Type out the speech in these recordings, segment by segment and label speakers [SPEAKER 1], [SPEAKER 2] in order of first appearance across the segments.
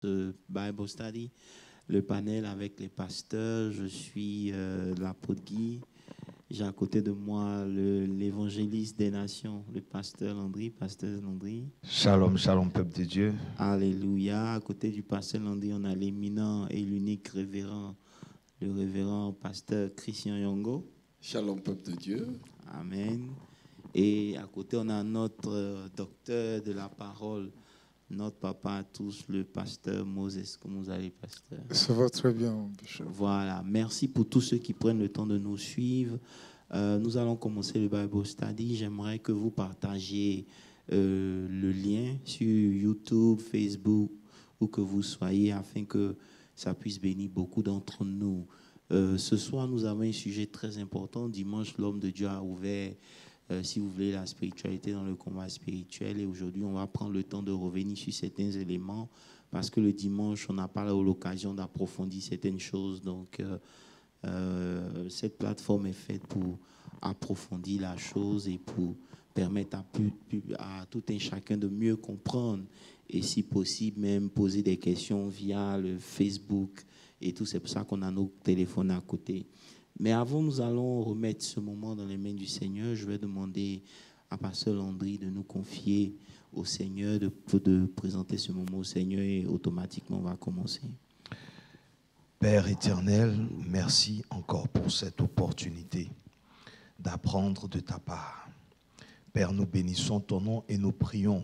[SPEAKER 1] ce Bible Study, le panel avec les pasteurs. Je suis l'apôtre Guy. J'ai à côté de moi l'évangéliste des nations, le pasteur Landry.
[SPEAKER 2] Shalom, shalom, peuple de Dieu.
[SPEAKER 1] Alléluia. À côté du pasteur Landry, on a l'éminent et l'unique révérend, le révérend pasteur Christian Yongo.
[SPEAKER 3] Shalom, peuple de Dieu.
[SPEAKER 1] Amen. Et à côté, on a notre docteur de la parole, notre papa à tous, le pasteur Moses. Comment vous allez, pasteur?
[SPEAKER 4] Ça va très bien, Bishop.
[SPEAKER 1] Voilà. Merci pour tous ceux qui prennent le temps de nous suivre. Nous allons commencer le Bible Study. J'aimerais que vous partagiez le lien sur YouTube, Facebook, où que vous soyez, afin que ça puisse bénir beaucoup d'entre nous. Ce soir, nous avons un sujet très important. Dimanche, l'homme de Dieu a ouvert, si vous voulez, la spiritualité dans le combat spirituel. Et aujourd'hui, on va prendre le temps de revenir sur certains éléments parce que le dimanche, on n'a pas l'occasion d'approfondir certaines choses. Donc, cette plateforme est faite pour approfondir la chose et pour permettre à tout un chacun de mieux comprendre et, si possible, même poser des questions via le Facebook et tout. C'est pour ça qu'on a nos téléphones à côté. Mais avant, nous allons remettre ce moment dans les mains du Seigneur. Je vais demander à pasteur Landry de nous confier au Seigneur, de présenter ce moment au Seigneur, et automatiquement, on va commencer.
[SPEAKER 2] Père éternel, merci encore pour cette opportunité d'apprendre de ta part. Père, nous bénissons ton nom et nous prions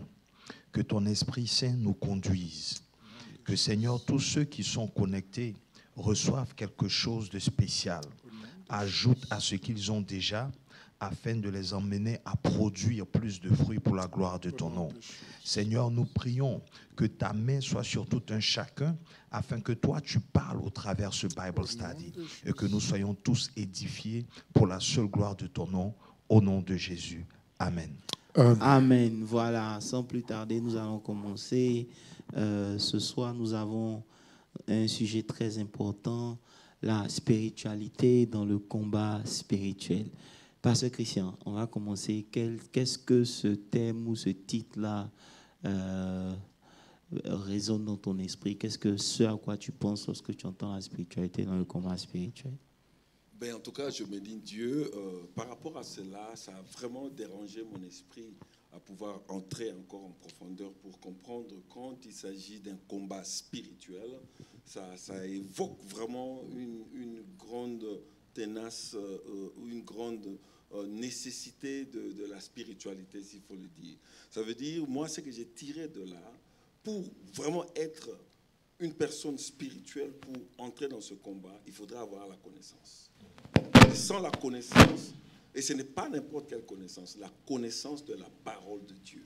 [SPEAKER 2] que ton Esprit Saint nous conduise. Que, Seigneur, tous ceux qui sont connectés reçoivent quelque chose de spécial. Ajoute à ce qu'ils ont déjà, afin de les emmener à produire plus de fruits pour la gloire de ton nom. Seigneur, nous prions que ta main soit sur tout un chacun, afin que toi tu parles au travers ce Bible Study et que nous soyons tous édifiés pour la seule gloire de ton nom, au nom de Jésus. Amen.
[SPEAKER 1] Amen. Voilà, sans plus tarder, nous allons commencer. Ce soir, nous avons un sujet très important, la spiritualité dans le combat spirituel. Pasteur Christian, on va commencer. Qu'est-ce que ce thème ou ce titre-là résonne dans ton esprit? Qu'est-ce que ce à quoi tu penses lorsque tu entends la spiritualité dans le combat spirituel?
[SPEAKER 3] En tout cas, je me dis, Dieu, par rapport à cela, ça a vraiment dérangé mon esprit à pouvoir entrer encore en profondeur pour comprendre quand il s'agit d'un combat spirituel. Ça évoque vraiment une grande tenace, une grande nécessité de la spiritualité, s'il faut le dire. Ça veut dire, moi, ce que j'ai tiré de là, pour vraiment être une personne spirituelle, pour entrer dans ce combat, il faudra avoir la connaissance. Et sans la connaissance, et ce n'est pas n'importe quelle connaissance, la connaissance de la parole de Dieu.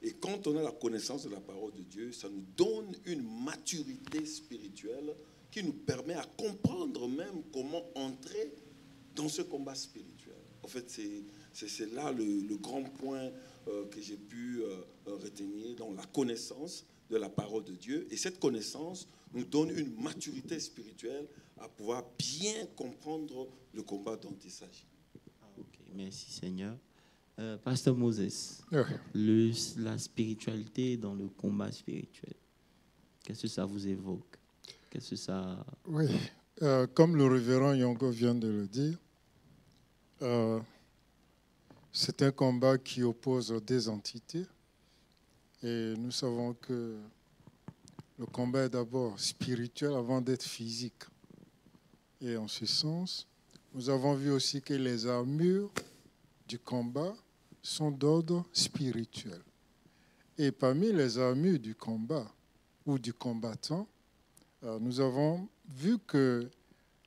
[SPEAKER 3] Et quand on a la connaissance de la parole de Dieu, ça nous donne une maturité spirituelle qui nous permet à comprendre même comment entrer dans ce combat spirituel. En fait, c'est là le grand point que j'ai pu retenir, dans la connaissance de la parole de Dieu. Et cette connaissance nous donne une maturité spirituelle à pouvoir bien comprendre le combat dont il s'agit.
[SPEAKER 1] Okay. Merci Seigneur. Pasteur Moses, la spiritualité dans le combat spirituel, qu'est-ce que ça vous évoque? Qu'est-ce que ça...
[SPEAKER 4] Oui, comme le révérend Yongo vient de le dire, c'est un combat qui oppose des entités. Et nous savons que le combat est d'abord spirituel avant d'être physique. Et en ce sens, nous avons vu aussi que les armures du combat sont d'ordre spirituel. Et parmi les armures du combat ou du combattant, nous avons vu que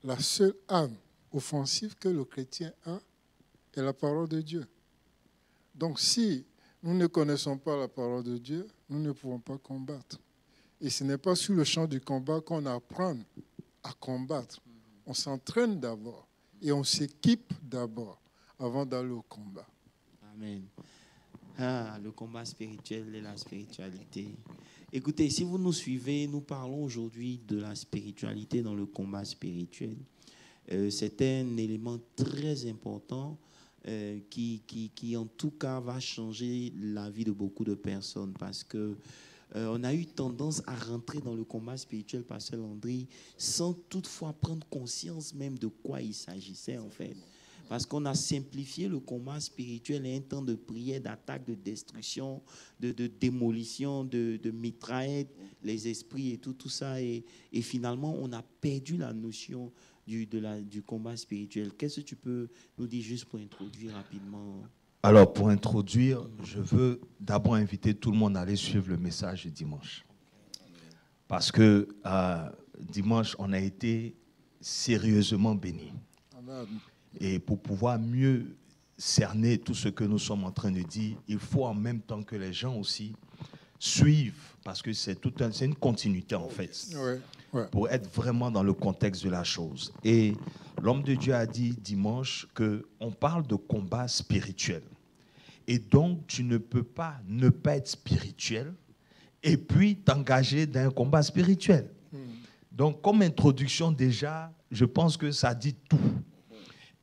[SPEAKER 4] la seule arme offensive que le chrétien a est la parole de Dieu. Donc si nous ne connaissons pas la parole de Dieu, nous ne pouvons pas combattre. Et ce n'est pas sur le champ du combat qu'on apprend à combattre. On s'entraîne d'abord et on s'équipe d'abord avant d'aller au combat.
[SPEAKER 1] Amen. Le combat spirituel et la spiritualité. Écoutez, si vous nous suivez, nous parlons aujourd'hui de la spiritualité dans le combat spirituel. C'est un élément très important qui, en tout cas, va changer la vie de beaucoup de personnes parce que on a eu tendance à rentrer dans le combat spirituel, Pasteur Landry, sans toutefois prendre conscience même de quoi il s'agissait en fait. Parce qu'on a simplifié le combat spirituel et un temps de prière, d'attaque, de destruction, de démolition, de mitraillettes, les esprits et tout ça. Et finalement, on a perdu la notion du combat spirituel. Qu'est-ce que tu peux nous dire juste pour introduire rapidement?
[SPEAKER 2] Alors, pour introduire, je veux d'abord inviter tout le monde à aller suivre le message de dimanche. Parce que dimanche, on a été sérieusement bénis. Et pour pouvoir mieux cerner tout ce que nous sommes en train de dire, il faut en même temps que les gens aussi suivent, parce que c'est une continuité en fait, pour être vraiment dans le contexte de la chose. Et l'homme de Dieu a dit dimanche qu'on parle de combat spirituel. Et donc, tu ne peux pas ne pas être spirituel et puis t'engager dans un combat spirituel. Donc, comme introduction déjà, je pense que ça dit tout.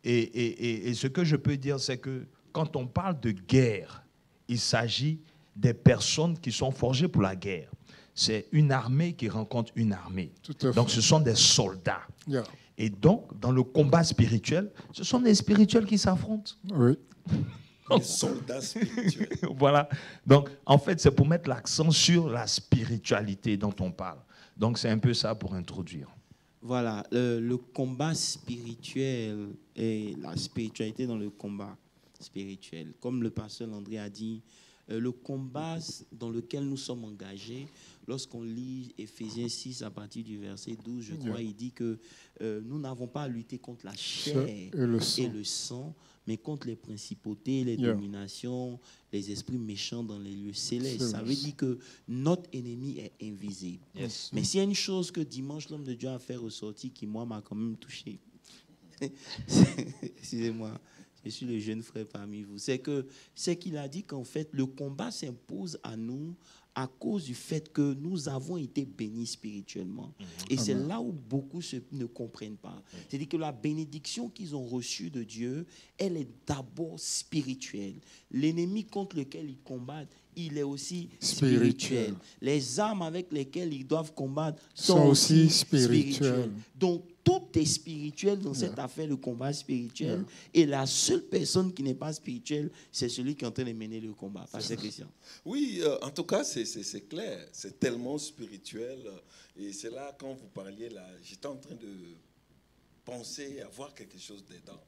[SPEAKER 2] Et ce que je peux dire, c'est que quand on parle de guerre, il s'agit des personnes qui sont forgées pour la guerre. C'est une armée qui rencontre une armée. Donc, ce sont des soldats.
[SPEAKER 4] Yeah.
[SPEAKER 2] Et donc, dans le combat spirituel, ce sont des spirituels qui s'affrontent.
[SPEAKER 4] Oui.
[SPEAKER 3] Les soldats spirituels.
[SPEAKER 2] Voilà. Donc, en fait, c'est pour mettre l'accent sur la spiritualité dont on parle. Donc, c'est un peu ça pour introduire.
[SPEAKER 1] Voilà, le combat spirituel et la spiritualité dans le combat spirituel. Comme le pasteur Landry a dit, le combat dans lequel nous sommes engagés, lorsqu'on lit Éphésiens 6 à partir du verset 12, je crois, il dit que nous n'avons pas à lutter contre la chair et le sang, mais contre les principautés, les dominations, les esprits méchants dans les lieux célestes. Ça veut dire que notre ennemi est invisible.
[SPEAKER 2] Yes.
[SPEAKER 1] Mais s'il y a une chose que dimanche, l'homme de Dieu a fait ressortir qui, moi, m'a quand même touché, excusez-moi, je suis le jeune frère parmi vous, c'est qu'il a dit qu'en fait, le combat s'impose à nous à cause du fait que nous avons été bénis spirituellement. Et c'est là où beaucoup ne comprennent pas. C'est-à-dire que la bénédiction qu'ils ont reçue de Dieu, elle est d'abord spirituelle. L'ennemi contre lequel ils combattent, il est aussi spirituel. Les armes avec lesquelles ils doivent combattre sont aussi spirituelles. Donc, tout est spirituel dans cette affaire de combat spirituel. Et la seule personne qui n'est pas spirituelle, c'est celui qui est en train de mener le combat. Pasteur Christian.
[SPEAKER 3] Oui, en tout cas, c'est clair. C'est tellement spirituel. Et c'est là, quand vous parliez, là, j'étais en train de penser à voir quelque chose dedans.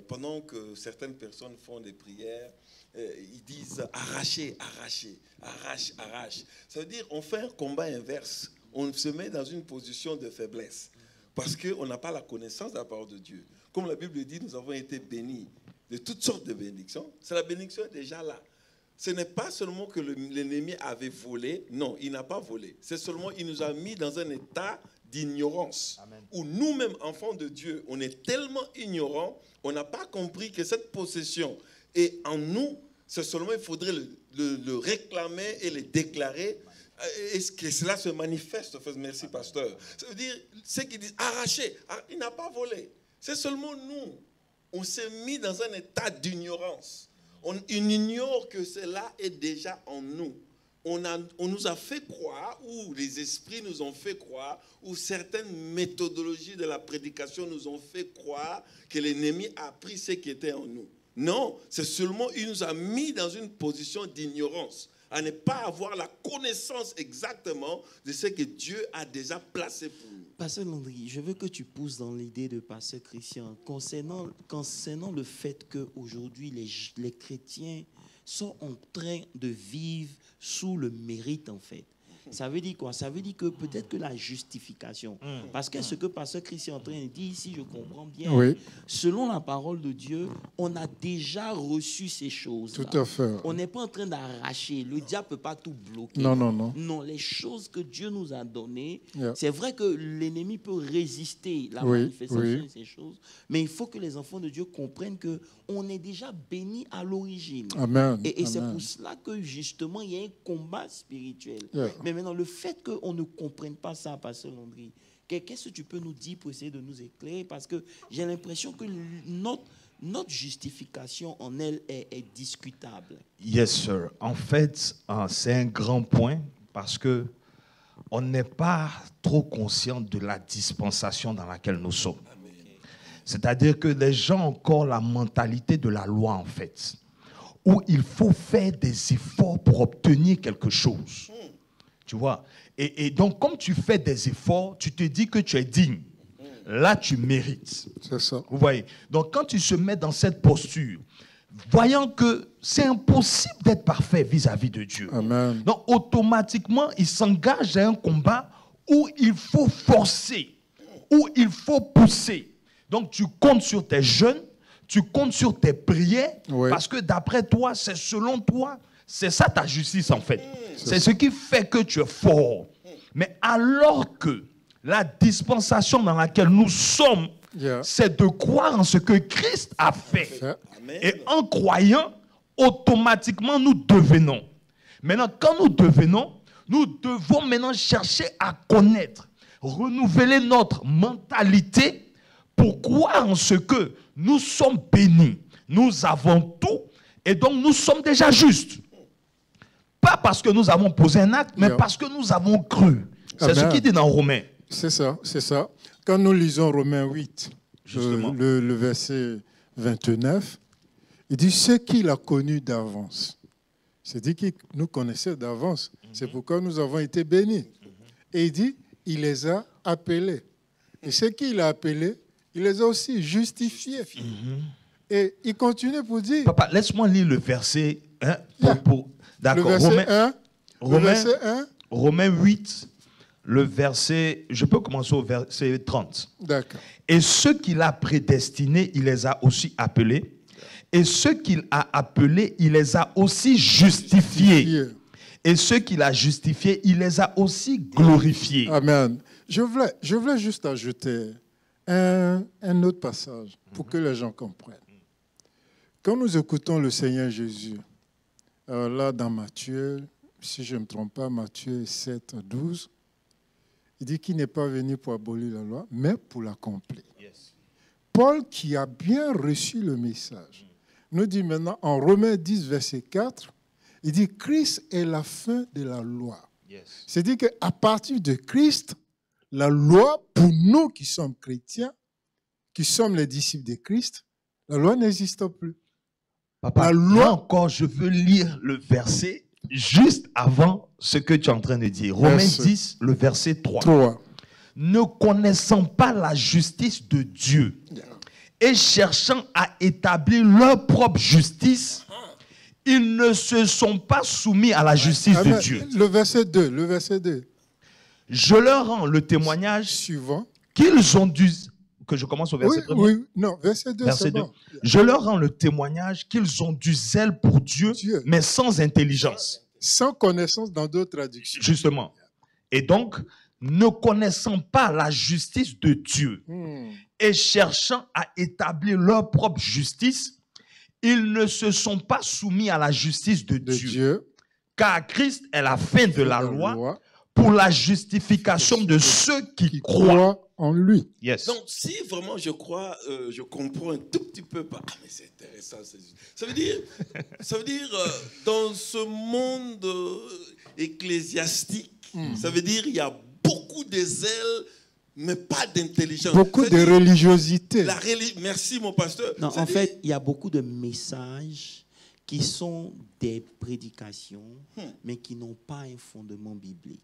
[SPEAKER 3] Pendant que certaines personnes font des prières, ils disent arracher, arracher, arrache, arrache. Ça veut dire on fait un combat inverse. On se met dans une position de faiblesse parce qu'on n'a pas la connaissance de la parole de Dieu. Comme la Bible dit, nous avons été bénis de toutes sortes de bénédictions. C'est la bénédiction déjà là. Ce n'est pas seulement que l'ennemi avait volé. Non, il n'a pas volé. C'est seulement qu'il nous a mis dans un état d'ignorance. Amen. Où nous-mêmes, enfants de Dieu, on est tellement ignorants, on n'a pas compris que cette possession est en nous. C'est seulement, il faudrait le réclamer et le déclarer. Et que cela se manifeste. Merci, pasteur. Ça veut dire, ceux qui disent arracher, il n'a pas volé. C'est seulement nous. On s'est mis dans un état d'ignorance. On ignore que cela est déjà en nous. On nous a fait croire, ou les esprits nous ont fait croire, ou certaines méthodologies de la prédication nous ont fait croire que l'ennemi a pris ce qui était en nous. Non, c'est seulement, il nous a mis dans une position d'ignorance, à ne pas avoir la connaissance exactement de ce que Dieu a déjà placé pour nous.
[SPEAKER 1] Pasteur Landry, je veux que tu pousses dans l'idée de Pasteur Christian concernant le fait qu'aujourd'hui, les chrétiens sont en train de vivre sous le mérite, en fait. Ça veut dire quoi? Ça veut dire que peut-être que la justification, parce que ce que Pasteur Christian est en train de dire ici, je comprends bien, selon la parole de Dieu, on a déjà reçu ces choses.
[SPEAKER 4] Tout à fait.
[SPEAKER 1] On n'est pas en train d'arracher. Le diable ne peut pas tout bloquer.
[SPEAKER 4] Non, non, non.
[SPEAKER 1] Non, les choses que Dieu nous a données, c'est vrai que l'ennemi peut résister la manifestation de ces choses, mais il faut que les enfants de Dieu comprennent qu'on est déjà bénis à l'origine.
[SPEAKER 4] Amen.
[SPEAKER 1] Et c'est pour cela que justement, il y a un combat spirituel. Mais maintenant, le fait qu'on ne comprenne pas ça, Pasteur Landry, qu'est-ce que tu peux nous dire pour essayer de nous éclairer? Parce que j'ai l'impression que notre justification en elle est discutable.
[SPEAKER 2] Yes, sir. En fait, c'est un grand point parce que on n'est pas trop conscient de la dispensation dans laquelle nous sommes. C'est-à-dire que les gens ont encore la mentalité de la loi, en fait, où il faut faire des efforts pour obtenir quelque chose. Tu vois? Et donc, comme tu fais des efforts, tu te dis que tu es digne. Là, tu mérites.
[SPEAKER 4] C'est ça.
[SPEAKER 2] Vous voyez? Donc, quand tu se mets dans cette posture, voyant que c'est impossible d'être parfait vis-à-vis de Dieu.
[SPEAKER 4] Amen.
[SPEAKER 2] Donc, automatiquement, il s'engage à un combat où il faut forcer, où il faut pousser. Donc, tu comptes sur tes jeûnes, tu comptes sur tes prières,
[SPEAKER 4] Oui.
[SPEAKER 2] parce que d'après toi, c'est selon toi, c'est ça ta justice en fait. C'est ce qui fait que tu es fort. Mais alors que la dispensation dans laquelle nous sommes,
[SPEAKER 4] Yeah.
[SPEAKER 2] c'est de croire en ce que Christ a fait.
[SPEAKER 3] Amen.
[SPEAKER 2] Et en croyant, automatiquement, nous devenons. Maintenant, quand nous devenons, nous devons maintenant chercher à connaître, renouveler notre mentalité pour croire en ce que nous sommes bénis. Nous avons tout et donc nous sommes déjà justes. Pas parce que nous avons posé un acte, mais
[SPEAKER 4] Yeah.
[SPEAKER 2] parce que nous avons cru. C'est ce
[SPEAKER 4] Amen.
[SPEAKER 2] qu'il dit dans Romains.
[SPEAKER 4] C'est ça, c'est ça. Quand nous lisons Romains 8,
[SPEAKER 2] Justement.
[SPEAKER 4] le verset 29, il dit ce qu'il a connu d'avance. C'est-à-dire qu'il nous connaissait d'avance. C'est pourquoi nous avons été bénis. Et il dit, il les a appelés. Et ce qu'il a appelés, il les a aussi justifiés. Et il continue pour dire,
[SPEAKER 2] Papa, laisse-moi lire le verset. Hein,
[SPEAKER 4] Yeah.
[SPEAKER 2] le d'accord,
[SPEAKER 4] verset
[SPEAKER 2] Romains,
[SPEAKER 4] 1,
[SPEAKER 2] Romains,
[SPEAKER 4] le verset 1,
[SPEAKER 2] Romains 8, le verset, je peux commencer au verset 30.
[SPEAKER 4] d'accord.
[SPEAKER 2] Et ceux qu'il a prédestinés, il les a aussi appelés. Et ceux qu'il a appelés, il les a aussi justifiés. Et ceux qu'il a justifiés, il les a aussi glorifiés.
[SPEAKER 4] Amen. Je voulais juste ajouter un autre passage pour que les gens comprennent. Quand nous écoutons le Seigneur Jésus, là dans Matthieu, si je ne me trompe pas, Matthieu 7 à 12, il dit qu'il n'est pas venu pour abolir la loi, mais pour l'accomplir. Paul, qui a bien reçu le message, nous dit maintenant en Romains 10, verset 4, il dit « Christ est la fin de la loi ». C'est-à-dire qu'à partir de Christ, la loi, pour nous qui sommes chrétiens, qui sommes les disciples de Christ, la loi n'existe plus.
[SPEAKER 2] Papa,
[SPEAKER 4] La loi-
[SPEAKER 2] là encore, je veux lire le verset juste avant ce que tu es en train de dire. Romains
[SPEAKER 4] Verset
[SPEAKER 2] 10, le verset 3.
[SPEAKER 4] 3.
[SPEAKER 2] Ne connaissant pas la justice de Dieu et cherchant à établir leur propre justice, ils ne se sont pas soumis à la justice de Dieu.
[SPEAKER 4] Le verset 2,
[SPEAKER 2] Je leur rends le témoignage
[SPEAKER 4] suivant.
[SPEAKER 2] qu'ils ont dû... Que je commence au verset premier.
[SPEAKER 4] Oui, non, verset 2,
[SPEAKER 2] Verset
[SPEAKER 4] c'est
[SPEAKER 2] 2.
[SPEAKER 4] bon.
[SPEAKER 2] Je leur rends le témoignage qu'ils ont du zèle pour Dieu,
[SPEAKER 4] Dieu.
[SPEAKER 2] mais sans intelligence.
[SPEAKER 4] Sans connaissance dans d'autres traductions.
[SPEAKER 2] Justement. Et donc, ne connaissant pas la justice de Dieu et cherchant à établir leur propre justice, ils ne se sont pas soumis à la justice de
[SPEAKER 4] De
[SPEAKER 2] Dieu.
[SPEAKER 4] Dieu,
[SPEAKER 2] Car Christ est la fin de la
[SPEAKER 4] la
[SPEAKER 2] loi pour la justification de ceux qui
[SPEAKER 4] qui
[SPEAKER 2] croient.
[SPEAKER 4] croit en lui.
[SPEAKER 2] Yes.
[SPEAKER 3] Donc, si vraiment je crois, je comprends un tout petit peu. Ah, mais c'est intéressant. Ça veut dire, dans ce monde ecclésiastique, ça veut dire il y a beaucoup de zèle, mais pas d'intelligence.
[SPEAKER 4] Beaucoup de
[SPEAKER 3] C'est-à-dire,
[SPEAKER 4] religiosité.
[SPEAKER 3] Merci, mon pasteur.
[SPEAKER 1] Non, en
[SPEAKER 3] C'est-à-dire,
[SPEAKER 1] fait, il y a beaucoup de messages qui sont des prédications, mais qui n'ont pas un fondement biblique.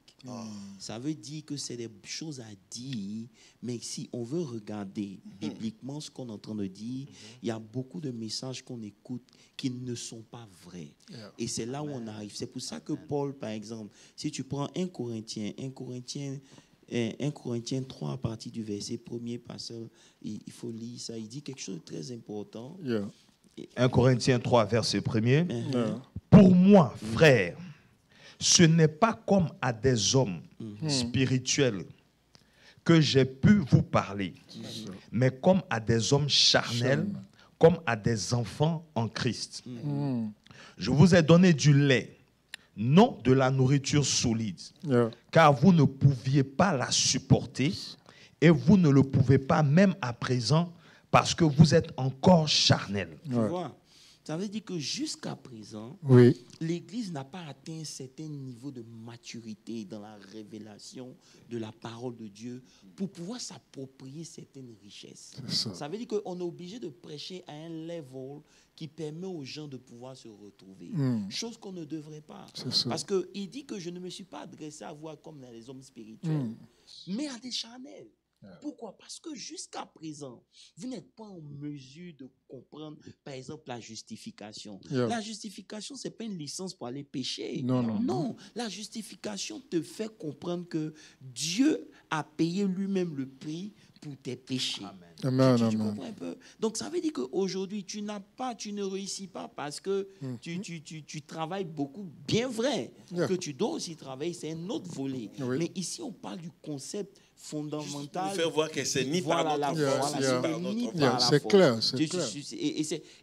[SPEAKER 1] Ça veut dire que c'est des choses à dire, mais si on veut regarder bibliquement ce qu'on est en train de dire, il y a beaucoup de messages qu'on écoute qui ne sont pas vrais. Et c'est là où on arrive. C'est pour ça que Paul, par exemple, si tu prends 1 Corinthiens 3 à partir du verset 1er, il faut lire ça. Il dit quelque chose de très important.
[SPEAKER 2] 1 Corinthiens 3, verset 1er.
[SPEAKER 4] Yeah.
[SPEAKER 2] Pour moi, frère, ce n'est pas comme à des hommes spirituels que j'ai pu vous parler, mais comme à des hommes charnels, comme à des enfants en Christ. Je vous ai donné du lait, non de la nourriture solide,
[SPEAKER 4] Yeah.
[SPEAKER 2] car vous ne pouviez pas la supporter et vous ne le pouvez pas même à présent parce que vous êtes encore charnel.
[SPEAKER 1] Tu vois? Ça veut dire que jusqu'à présent,
[SPEAKER 4] Oui.
[SPEAKER 1] l'Église n'a pas atteint un certain niveau de maturité dans la révélation de la parole de Dieu pour pouvoir s'approprier certaines richesses.
[SPEAKER 4] C'est ça.
[SPEAKER 1] Ça veut dire qu'on est obligé de prêcher à un level qui permet aux gens de pouvoir se retrouver. Chose qu'on ne devrait pas.
[SPEAKER 4] C'est ça.
[SPEAKER 1] Parce qu'il dit que je ne me suis pas adressé à vous comme les hommes spirituels, mais à des charnels. Pourquoi? Parce que jusqu'à présent, vous n'êtes pas en mesure de comprendre, par exemple, la justification. La justification, ce n'est pas une licence pour aller pécher. Non, la justification te fait comprendre que Dieu a payé lui-même le prix pour tes péchés.
[SPEAKER 4] Amen.
[SPEAKER 1] Tu comprends un peu? Donc, ça veut dire qu'aujourd'hui, tu ne réussis pas parce que tu travailles beaucoup. Bien vrai que tu dois aussi travailler, c'est un autre volet. Mais ici, on parle du concept fondamental.
[SPEAKER 3] Juste pour faire voir que c'est ni par notre force, ni par notre force.
[SPEAKER 4] C'est clair, c'est clair.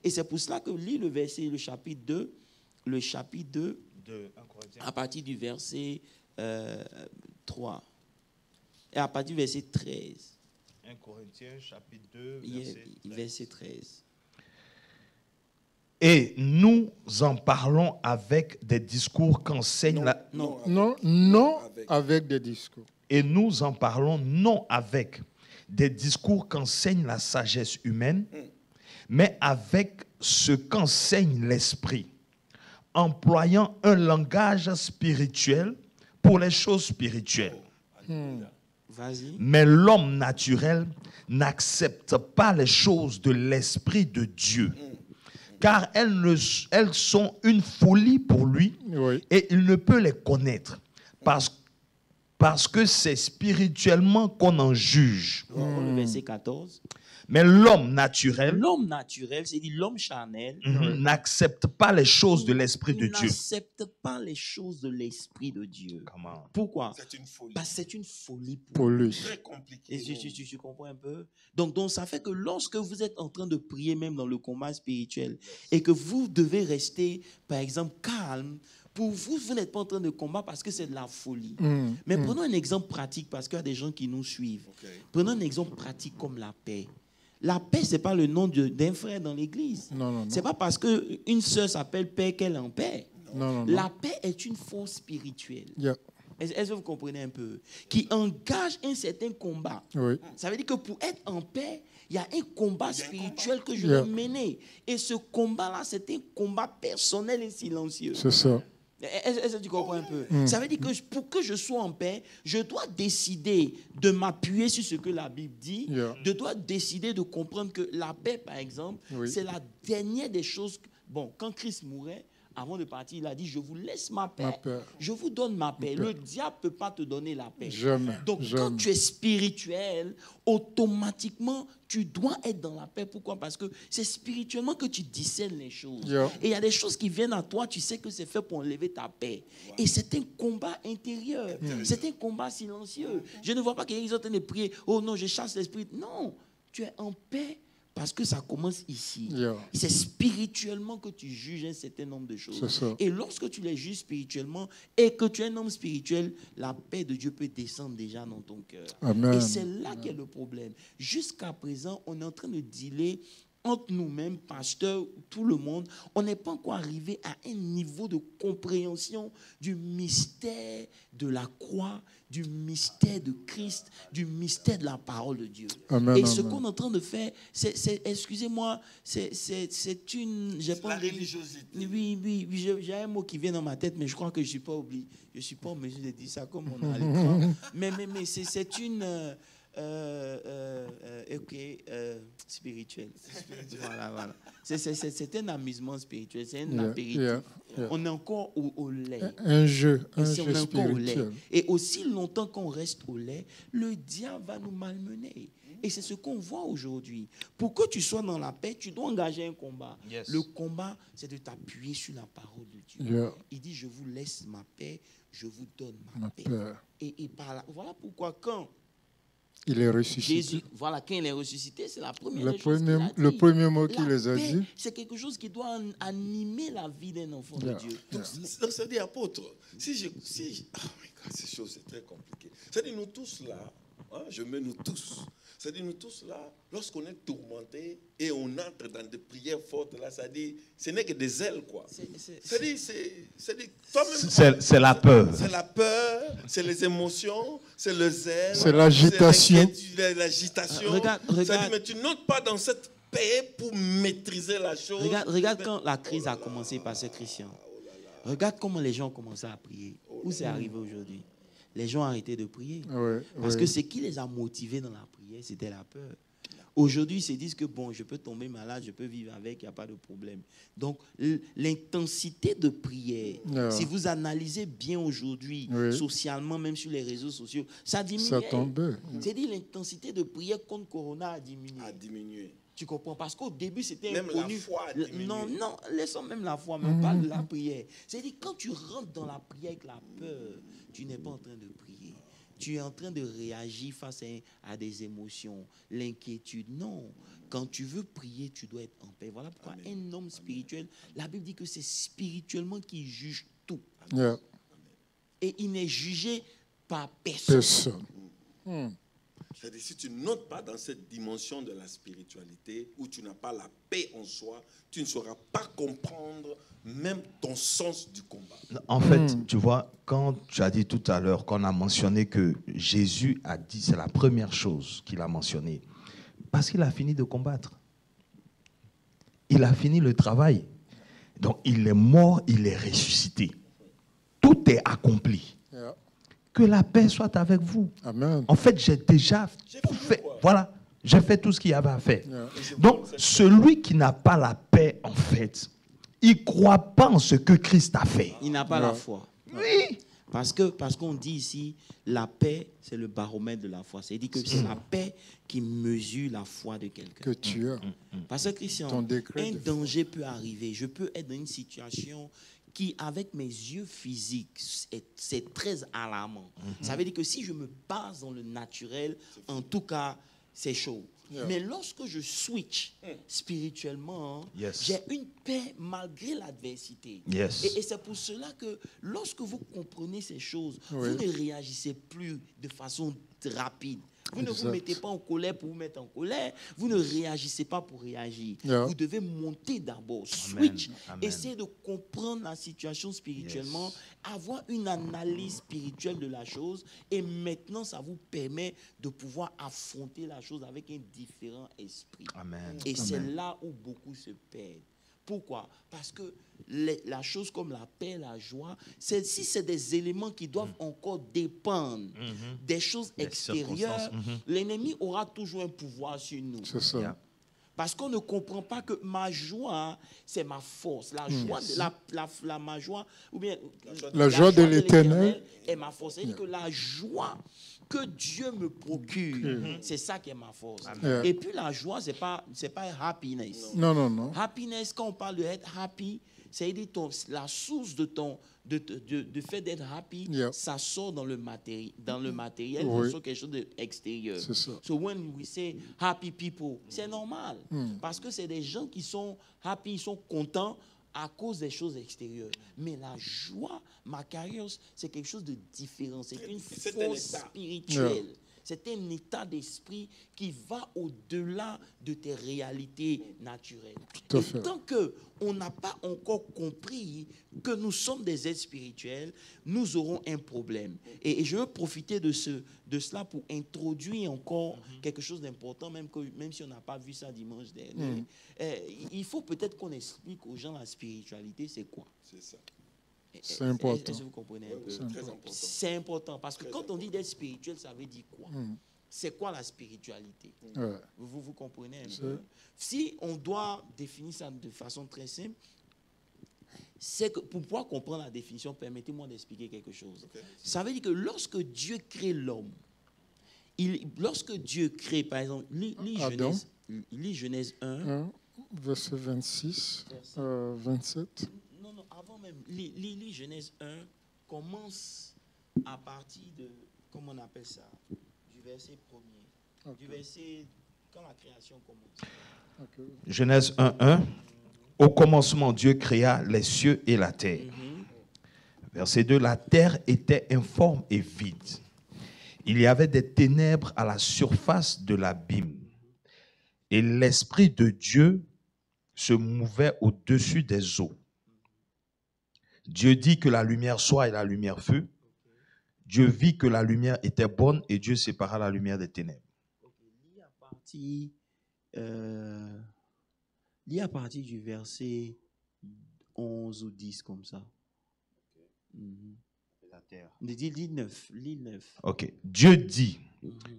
[SPEAKER 1] Et c'est pour cela que lis le verset, le chapitre 2, à partir du verset 3. Et à partir du verset 13.
[SPEAKER 2] 1 Corinthiens, chapitre 2,
[SPEAKER 1] verset 13.
[SPEAKER 2] Et nous en parlons avec des discours qu'enseigne
[SPEAKER 4] Non, avec des discours.
[SPEAKER 2] Et nous en parlons non avec des discours qu'enseigne la sagesse humaine, mais avec ce qu'enseigne l'esprit, employant un langage spirituel pour les choses spirituelles.
[SPEAKER 1] Vas-y.
[SPEAKER 2] Mais l'homme naturel n'accepte pas les choses de l'Esprit de Dieu, car elles sont une folie pour lui, et il ne peut les connaître, parce que c'est spirituellement qu'on en juge.
[SPEAKER 1] Le verset 14.
[SPEAKER 2] Mais l'homme naturel,
[SPEAKER 1] c'est-à-dire l'homme charnel,
[SPEAKER 2] n'accepte pas les choses de l'Esprit de Dieu.
[SPEAKER 1] N'accepte pas les choses de l'Esprit de Dieu. Pourquoi?
[SPEAKER 3] C'est une folie.
[SPEAKER 1] Parce que c'est une folie
[SPEAKER 4] Pour lui.
[SPEAKER 3] Très compliqué.
[SPEAKER 1] Et tu comprends un peu? Donc, ça fait que lorsque vous êtes en train de prier, même dans le combat spirituel, et que vous devez rester, par exemple, calme, pour vous, vous n'êtes pas en train de combattre parce que c'est de la folie. Mais prenons un exemple pratique parce qu'il y a des gens qui nous suivent. Prenons un exemple pratique comme la paix. La paix, ce n'est pas le nom d'un frère dans l'église. Ce n'est pas parce qu'une sœur s'appelle paix qu'elle est en paix. La paix est une force spirituelle. Est-ce que vous comprenez un peu? Qui engage un certain combat. Ça veut dire que pour être en paix, il y a un combat spirituel que je dois mener. Et ce combat-là, c'est un combat personnel et silencieux.
[SPEAKER 4] C'est ça.
[SPEAKER 1] Est-ce que tu comprends un peu? Ça veut dire que pour que je sois en paix, je dois décider de m'appuyer sur ce que la Bible dit. Je dois décider de comprendre que la paix, par exemple, c'est la dernière des choses. Bon, quand Christ mourait, avant de partir, il a dit, je vous laisse ma paix. Je vous donne ma paix. Le diable ne peut pas te donner la paix. Donc, quand tu es spirituel, automatiquement, tu dois être dans la paix. Pourquoi? Parce que c'est spirituellement que tu discernes les choses. Et il y a des choses qui viennent à toi, tu sais que c'est fait pour enlever ta paix. Et c'est un combat intérieur. C'est un combat silencieux. Je ne vois pas quelqu'un qui est en train de prier, oh non, je chasse l'esprit. Non, tu es en paix. Parce que ça commence ici. C'est spirituellement que tu juges un certain nombre de choses. Et lorsque tu les juges spirituellement et que tu es un homme spirituel, la paix de Dieu peut descendre déjà dans ton cœur. Et c'est là qu'est le problème. Jusqu'à présent, on est en train de dealer entre nous-mêmes, pasteurs, tout le monde, on n'est pas encore arrivé à un niveau de compréhension du mystère de la croix, du mystère de Christ, du mystère de la parole de Dieu. Et ce qu'on est en train de faire, excusez-moi, c'est une...
[SPEAKER 3] la religiosité.
[SPEAKER 1] Oui, j'ai un mot qui vient dans ma tête, mais je crois que je ne suis pas obligé. Je ne suis pas en mesure de dire ça comme on a à l'écran. Mais c'est une... spirituel. Voilà. C'est un amusement spirituel, c'est un apéritif. On est encore au lait.
[SPEAKER 4] Un jeu
[SPEAKER 1] spirituel. Et aussi longtemps qu'on reste au lait, le diable va nous malmener. Et c'est ce qu'on voit aujourd'hui. Pour que tu sois dans la paix, tu dois engager un combat. Le combat, c'est de t'appuyer sur la parole de Dieu. Il dit, je vous laisse ma paix, je vous donne ma paix. Et par là, voilà pourquoi quand
[SPEAKER 4] il est ressuscité.
[SPEAKER 1] Jésus, voilà, quand il est ressuscité, c'est la première chose
[SPEAKER 4] le premier mot qu'il les a dit.
[SPEAKER 1] C'est quelque chose qui doit animer la vie d'un enfant de Dieu.
[SPEAKER 3] Donc, ça dit, apôtre, oh my God, ces choses, c'est très compliqué. Ça dit, nous tous là, hein, je mets nous tous. C'est-à-dire nous tous là, lorsqu'on est tourmenté et on entre dans des prières fortes, là, ça dit, ce n'est que des ailes, quoi. C'est-à-dire, toi-même.
[SPEAKER 2] C'est la peur.
[SPEAKER 3] C'est la peur, c'est les émotions, c'est le zèle.
[SPEAKER 4] C'est l'agitation.
[SPEAKER 3] C'est l'agitation.
[SPEAKER 1] Regarde.
[SPEAKER 3] C'est-à-dire, mais tu n'entres pas dans cette paix pour maîtriser la chose.
[SPEAKER 1] Regarde quand la crise a commencé, pasteur Christian. Regarde comment les gens ont commencé à prier. Où c'est arrivé aujourd'hui? Les gens ont arrêté de prier. Parce que ce qui les a motivés dans la prière, c'était la peur. Aujourd'hui, ils se disent que bon, je peux tomber malade, je peux vivre avec, il n'y a pas de problème. Donc, l'intensité de prière, si vous analysez bien aujourd'hui, socialement, même sur les réseaux sociaux, ça diminue.
[SPEAKER 4] Ça tombe.
[SPEAKER 1] C'est-à-dire l'intensité de prière contre Corona a diminué. Tu comprends? Parce qu'au début, c'était
[SPEAKER 3] même
[SPEAKER 1] inconnu.
[SPEAKER 3] La foi a diminué.
[SPEAKER 1] Non, laissons même la foi, mais on parle de la prière. C'est-à-dire, quand tu rentres dans la prière avec la peur, tu n'es pas en train de prier. Tu es en train de réagir face à des émotions, l'inquiétude. Non, quand tu veux prier, tu dois être en paix. Voilà pourquoi un homme spirituel, la Bible dit que c'est spirituellement qu'il juge tout. Et il n'est jugé par personne.
[SPEAKER 3] C'est-à-dire, si tu n'entres pas dans cette dimension de la spiritualité, où tu n'as pas la paix en soi, tu ne sauras pas comprendre même ton sens du combat.
[SPEAKER 2] En fait, tu vois, quand tu as dit tout à l'heure, qu'on a mentionné que Jésus a dit, c'est la première chose qu'il a mentionné, parce qu'il a fini de combattre. Il a fini le travail. Donc, il est mort, il est ressuscité. Tout est accompli. Que la paix soit avec vous.
[SPEAKER 4] Amen.
[SPEAKER 2] En fait, j'ai déjà fait, voilà, j'ai fait tout ce qu'il y avait à faire. Donc, celui qui n'a pas la paix, en fait, il ne croit pas en ce que Christ a fait.
[SPEAKER 1] Il n'a pas la foi.
[SPEAKER 2] Oui.
[SPEAKER 1] Parce qu'on dit ici, la paix, c'est le baromètre de la foi. C'est-à-dire que c'est la paix qui mesure la foi de quelqu'un.
[SPEAKER 4] Que tu as.
[SPEAKER 1] Parce que, Christian, un danger peut arriver. Je peux être dans une situation qui, avec mes yeux physiques, c'est très alarmant. Ça veut dire que si je me base dans le naturel, en tout cas, c'est chaud. Mais lorsque je switch spirituellement, j'ai une paix malgré l'adversité. Et c'est pour cela que lorsque vous comprenez ces choses, vous ne réagissez plus de façon rapide. Vous ne vous mettez pas en colère pour vous mettre en colère. Vous ne réagissez pas pour réagir. Vous devez monter d'abord, switch, essayer de comprendre la situation spirituellement, avoir une analyse spirituelle de la chose, et maintenant, ça vous permet de pouvoir affronter la chose avec un différent esprit. Et c'est là où beaucoup se perdent. Pourquoi? Parce que la chose comme la paix, la joie, si c'est des éléments qui doivent encore dépendre des choses extérieures, l'ennemi aura toujours un pouvoir sur nous.
[SPEAKER 4] C'est ça.
[SPEAKER 1] Parce qu'on ne comprend pas que ma joie, c'est ma force. La joie, ma joie, ou bien
[SPEAKER 4] la joie de l'Éternel
[SPEAKER 1] est ma force. C'est-à-dire que la joie que Dieu me procure, c'est ça qui est ma force. Et puis la joie, c'est pas happiness.
[SPEAKER 4] Non.
[SPEAKER 1] Happiness, quand on parle de être happy, c'est-à-dire la source de fait d'être happy, ça sort dans le matériel, ça sort quelque chose d'extérieur.
[SPEAKER 4] C'est ça.
[SPEAKER 1] So when we say happy people, c'est normal. Parce que c'est des gens qui sont happy, ils sont contents à cause des choses extérieures. Mais la joie, Macarios, c'est quelque chose de différent. C'est une force spirituelle. C'est un état d'esprit qui va au-delà de tes réalités naturelles. Et tant qu'on n'a pas encore compris que nous sommes des êtres spirituels, nous aurons un problème. Et je veux profiter de cela pour introduire encore quelque chose d'important, même si on n'a pas vu ça dimanche dernier. Il faut peut-être qu'on explique aux gens la spiritualité, c'est quoi?
[SPEAKER 3] C'est ça.
[SPEAKER 4] C'est important.
[SPEAKER 1] Est-ce que vous comprenez un peu? C'est important. Parce que quand on dit d'être spirituel, ça veut dire quoi? C'est quoi la spiritualité? Vous comprenez un peu? Si on doit définir ça de façon très simple, c'est que pour pouvoir comprendre la définition, permettez-moi d'expliquer quelque chose. Ça veut dire que lorsque Dieu crée l'homme, lorsque Dieu crée, par exemple, lis Genèse 1,
[SPEAKER 4] verset 26, 27.
[SPEAKER 1] Non, avant même, lis Genèse 1, commence à partir de, comment on appelle ça, du verset premier, du verset, quand la création commence.
[SPEAKER 2] Genèse 1:1, au commencement, Dieu créa les cieux et la terre. Verset 2, la terre était informe et vide. il y avait des ténèbres à la surface de l'abîme. Et l'Esprit de Dieu se mouvait au-dessus des eaux. Dieu dit que la lumière soit et la lumière fut. Dieu vit que la lumière était bonne et Dieu sépara la lumière des ténèbres.
[SPEAKER 1] Lis à partir du verset 11 ou 10 comme ça.
[SPEAKER 2] La terre.
[SPEAKER 1] Lis 9.
[SPEAKER 2] Ok. Dieu dit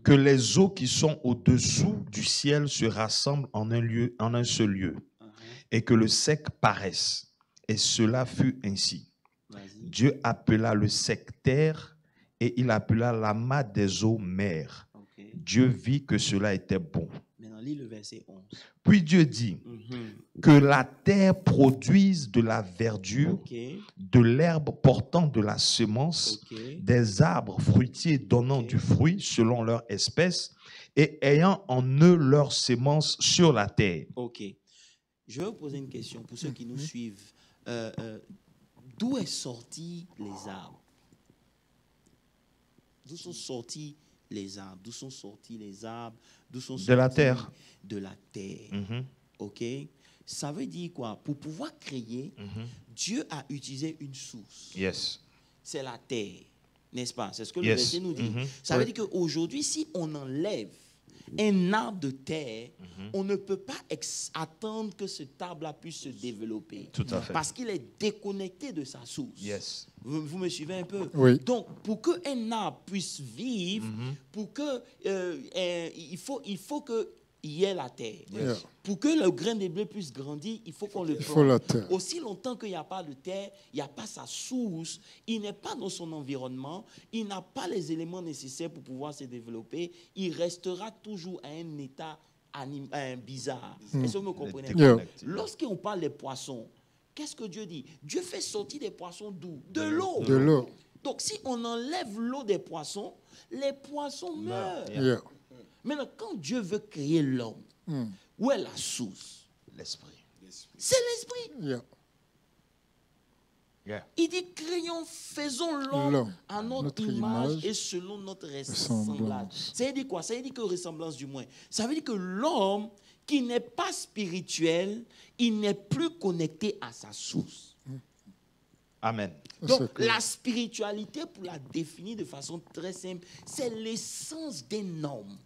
[SPEAKER 2] que les eaux qui sont au-dessous du ciel se rassemblent en un seul lieu, et que le sec paraisse. Et cela fut ainsi.
[SPEAKER 1] Vas-y.
[SPEAKER 2] Dieu appela le sec terre, et il appela l'amas des eaux mer.
[SPEAKER 1] Ok.
[SPEAKER 2] Dieu vit que cela était bon.
[SPEAKER 1] Maintenant, lis le verset 11.
[SPEAKER 2] Puis Dieu dit que la terre produise de la verdure,
[SPEAKER 1] Ok.
[SPEAKER 2] de l'herbe portant de la semence,
[SPEAKER 1] Ok.
[SPEAKER 2] des arbres fruitiers donnant du fruit selon leur espèce et ayant en eux leur semence sur la terre.
[SPEAKER 1] Ok. Je vais vous poser une question pour ceux qui nous suivent. D'où est sorti les arbres? D'où sont sortis les arbres? D'où sont sortis les arbres? D'où sont
[SPEAKER 2] De la
[SPEAKER 1] sortis
[SPEAKER 2] terre.
[SPEAKER 1] De la terre.
[SPEAKER 2] Mhm.
[SPEAKER 1] Ok. Ça veut dire quoi? Pour pouvoir créer, Dieu a utilisé une source.
[SPEAKER 2] Yes.
[SPEAKER 1] C'est la terre. N'est-ce pas? C'est ce que le
[SPEAKER 2] Yes.
[SPEAKER 1] verset nous dit. Ça veut dire qu'aujourd'hui, si on enlève un arbre de terre, on ne peut pas attendre que cet arbre-là puisse se développer.
[SPEAKER 2] Tout à fait.
[SPEAKER 1] Parce qu'il est déconnecté de sa source.
[SPEAKER 2] Yes.
[SPEAKER 1] Vous me suivez un peu?
[SPEAKER 4] Oui.
[SPEAKER 1] Donc, pour qu'un arbre puisse vivre, pour que, il faut qu'il y ait la terre.
[SPEAKER 4] Yeah.
[SPEAKER 1] Pour que le grain de blé puisse grandir, il faut qu'on le
[SPEAKER 4] Il faut
[SPEAKER 1] plante.
[SPEAKER 4] la terre.
[SPEAKER 1] Aussi longtemps qu'il n'y a pas de terre, il n'y a pas sa source, il n'est pas dans son environnement, il n'a pas les éléments nécessaires pour pouvoir se développer, il restera toujours à un état bizarre. Est-ce que vous me comprenez?
[SPEAKER 4] Yeah.
[SPEAKER 1] Lorsqu'on parle des poissons, qu'est-ce que Dieu dit? Dieu fait sortir des poissons d'où? De l'eau.
[SPEAKER 4] De l'eau.
[SPEAKER 1] Donc si on enlève l'eau des poissons, les poissons meurent.
[SPEAKER 4] Yeah.
[SPEAKER 1] Maintenant, quand Dieu veut créer l'homme, où est la source?
[SPEAKER 2] L'esprit.
[SPEAKER 1] C'est l'esprit.
[SPEAKER 4] Yeah.
[SPEAKER 2] Yeah.
[SPEAKER 1] Il dit, créons, faisons l'homme à notre image et selon notre ressemblance. Ça veut dire quoi? Ça veut dire que ressemblance du moins. Ça veut dire que l'homme qui n'est pas spirituel, il n'est plus connecté à sa source.
[SPEAKER 2] Amen.
[SPEAKER 1] Donc, la spiritualité, pour la définir de façon très simple, c'est l'essence d'un homme.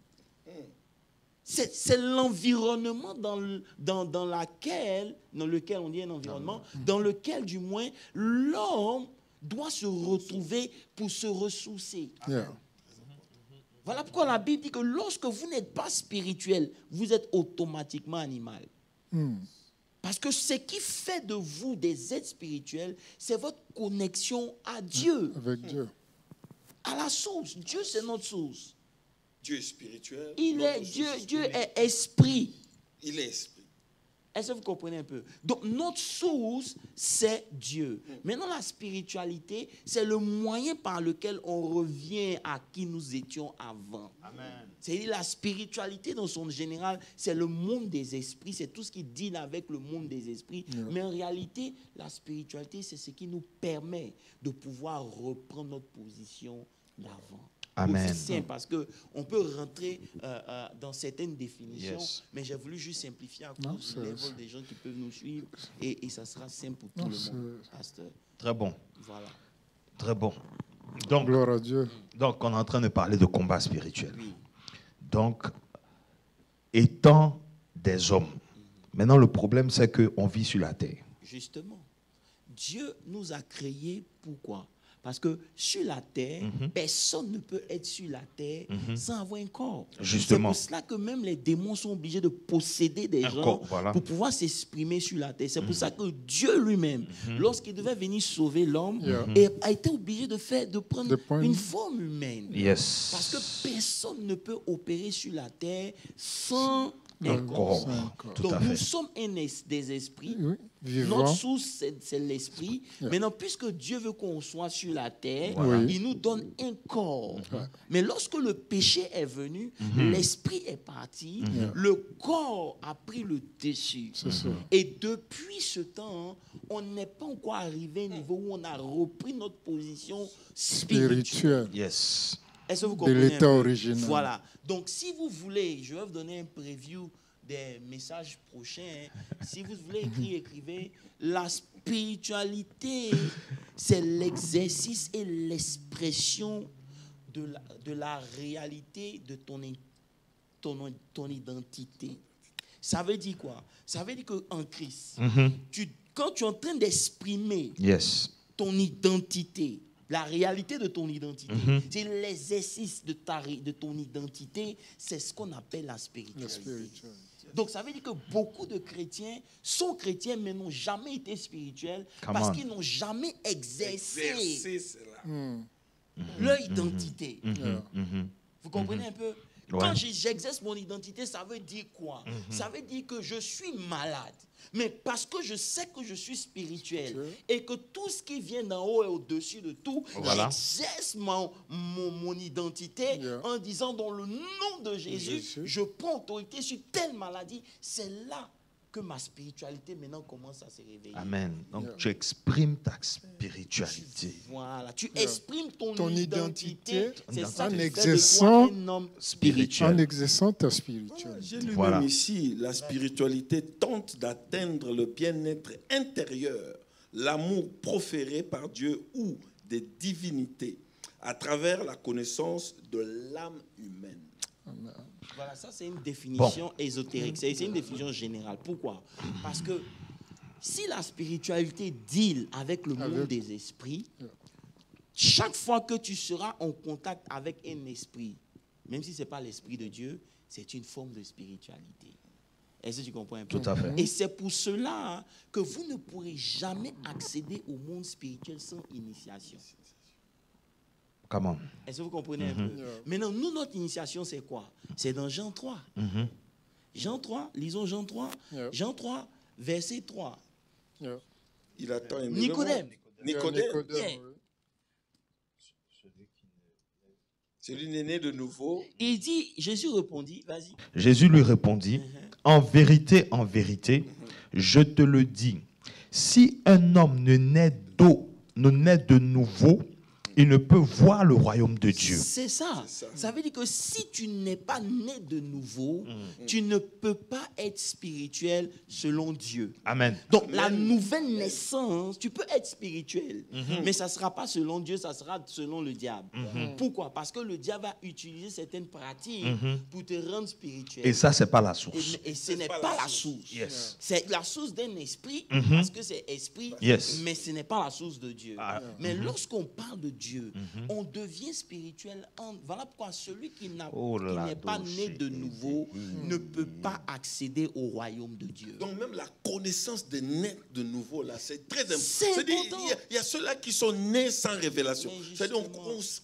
[SPEAKER 1] C'est l'environnement dans lequel on dit un environnement, dans lequel du moins l'homme doit se retrouver pour se ressourcer.
[SPEAKER 4] Yeah.
[SPEAKER 1] Voilà pourquoi la Bible dit que lorsque vous n'êtes pas spirituel, vous êtes automatiquement animal. Parce que ce qui fait de vous des êtres spirituels, c'est votre connexion à Dieu.
[SPEAKER 4] Avec Dieu.
[SPEAKER 1] À la source. Dieu, c'est notre source.
[SPEAKER 3] Dieu est spirituel.
[SPEAKER 1] Dieu est esprit.
[SPEAKER 3] Il est esprit.
[SPEAKER 1] Est-ce que vous comprenez un peu? Donc, notre source, c'est Dieu. Maintenant, la spiritualité, c'est le moyen par lequel on revient à qui nous étions avant.
[SPEAKER 2] Amen.
[SPEAKER 1] C'est-à-dire la spiritualité, dans son général, c'est le monde des esprits. C'est tout ce qui deal avec le monde des esprits. Mais en réalité, la spiritualité, c'est ce qui nous permet de pouvoir reprendre notre position d'avant.
[SPEAKER 2] Amen.
[SPEAKER 1] Aussi simple, parce qu'on peut rentrer dans certaines définitions, mais j'ai voulu juste simplifier à cause du level des gens qui peuvent nous suivre et ça sera simple pour tout le monde. Pasteur.
[SPEAKER 2] Très bon.
[SPEAKER 1] Voilà.
[SPEAKER 2] Très bon. Donc,
[SPEAKER 4] Gloire à Dieu.
[SPEAKER 2] Donc, on est en train de parler de combat spirituel.
[SPEAKER 1] Oui.
[SPEAKER 2] Donc, étant des hommes, maintenant le problème c'est qu'on vit sur la terre.
[SPEAKER 1] Justement, Dieu nous a créés pourquoi? Parce que sur la terre, personne ne peut être sur la terre sans avoir un corps.
[SPEAKER 2] Justement.
[SPEAKER 1] C'est pour cela que même les démons sont obligés de posséder des gens
[SPEAKER 2] corps, voilà.
[SPEAKER 1] pour pouvoir s'exprimer sur la terre. C'est pour ça que Dieu lui-même, lorsqu'il devait venir sauver l'homme, a été obligé de prendre une forme humaine.
[SPEAKER 2] Yes.
[SPEAKER 1] Parce que personne ne peut opérer sur la terre sans un
[SPEAKER 2] corps. Tout
[SPEAKER 1] Donc
[SPEAKER 2] à fait.
[SPEAKER 1] nous sommes des esprits.
[SPEAKER 4] Oui. Vivant.
[SPEAKER 1] Notre source, c'est l'esprit. Maintenant, puisque Dieu veut qu'on soit sur la terre, il nous donne un corps. Mais lorsque le péché est venu, l'esprit est parti, le corps a pris le dessus. Et depuis ce temps, on n'est pas encore arrivé au niveau où on a repris notre position spirituelle.
[SPEAKER 2] Yes.
[SPEAKER 1] Est-ce que vous
[SPEAKER 4] de
[SPEAKER 1] comprenez
[SPEAKER 4] l'état
[SPEAKER 1] un peu?
[SPEAKER 4] original.
[SPEAKER 1] Voilà. Donc, si vous voulez, je vais vous donner un preview des messages prochains. Si vous voulez écrire, écrivez. La spiritualité, c'est l'exercice et l'expression de la réalité de ton identité. Ça veut dire quoi? Ça veut dire qu'en Christ, quand tu es en train d'exprimer ton identité, la réalité de ton identité, c'est l'exercice de ton identité, c'est ce qu'on appelle la spiritualité. Donc ça veut dire que beaucoup de chrétiens sont chrétiens mais n'ont jamais été spirituels parce qu'ils n'ont jamais exercé leur identité. Vous comprenez un peu? Quand j'exerce mon identité, ça veut dire quoi? Ça veut dire que je suis malade. Mais parce que je sais que je suis spirituel et que tout ce qui vient d'en haut est au-dessus de tout, j'exerce mon identité en disant dans le nom de Jésus, je prends autorité sur telle maladie. C'est là que ma spiritualité maintenant commence à se réveiller.
[SPEAKER 2] Amen. Donc tu exprimes ta spiritualité.
[SPEAKER 1] Voilà, tu exprimes ton identité. C'est ça
[SPEAKER 4] en
[SPEAKER 1] qui
[SPEAKER 4] exerçant,
[SPEAKER 1] fait de toi un homme spirituel.
[SPEAKER 4] en exerçant ta spiritualité.
[SPEAKER 3] J'ai lu même ici, la spiritualité tente d'atteindre le bien-être intérieur, l'amour proféré par Dieu ou des divinités à travers la connaissance de l'âme humaine.
[SPEAKER 1] Voilà, ça c'est une définition ésotérique, c'est une définition générale. Pourquoi? Parce que si la spiritualité deal avec le monde des esprits, chaque fois que tu seras en contact avec un esprit, même si ce n'est pas l'esprit de Dieu, c'est une forme de spiritualité. Est-ce que tu comprends un peu?
[SPEAKER 2] Tout à fait.
[SPEAKER 1] Et c'est pour cela que vous ne pourrez jamais accéder au monde spirituel sans initiation.
[SPEAKER 2] Comment?
[SPEAKER 1] Est-ce que vous comprenez un peu? Maintenant, nous, notre initiation, c'est quoi? C'est dans Jean 3. Jean 3, lisons Jean 3. Jean 3, verset 3.
[SPEAKER 3] Il attend
[SPEAKER 1] Nicodème.
[SPEAKER 3] Celui né de nouveau.
[SPEAKER 1] Il dit, Jésus répondit, vas-y.
[SPEAKER 2] Jésus lui répondit, en vérité, je te le dis, si un homme ne naît d'eau, ne naît de nouveau, il ne peut voir le royaume de Dieu.
[SPEAKER 1] C'est ça. Ça veut dire que si tu n'es pas né de nouveau, tu ne peux pas être spirituel selon Dieu.
[SPEAKER 2] Amen.
[SPEAKER 1] Donc la nouvelle naissance, tu peux être spirituel, mais ça ne sera pas selon Dieu, ça sera selon le diable. Pourquoi? Parce que le diable va utiliser certaines pratiques pour te rendre spirituel.
[SPEAKER 2] Et ça, ce n'est pas la source.
[SPEAKER 1] Et ce n'est pas la source.
[SPEAKER 2] Yes.
[SPEAKER 1] C'est la source d'un esprit, parce que c'est esprit, mais ce n'est pas la source de Dieu. Mais lorsqu'on parle de Dieu, on devient spirituel. Voilà pourquoi celui qui n'est pas né de nouveau ne peut pas accéder au royaume de Dieu.
[SPEAKER 3] Donc même la connaissance de naître de nouveau, là, c'est très important.
[SPEAKER 1] C'est important.
[SPEAKER 3] Il y a ceux-là qui sont nés sans révélation. C'est-à-dire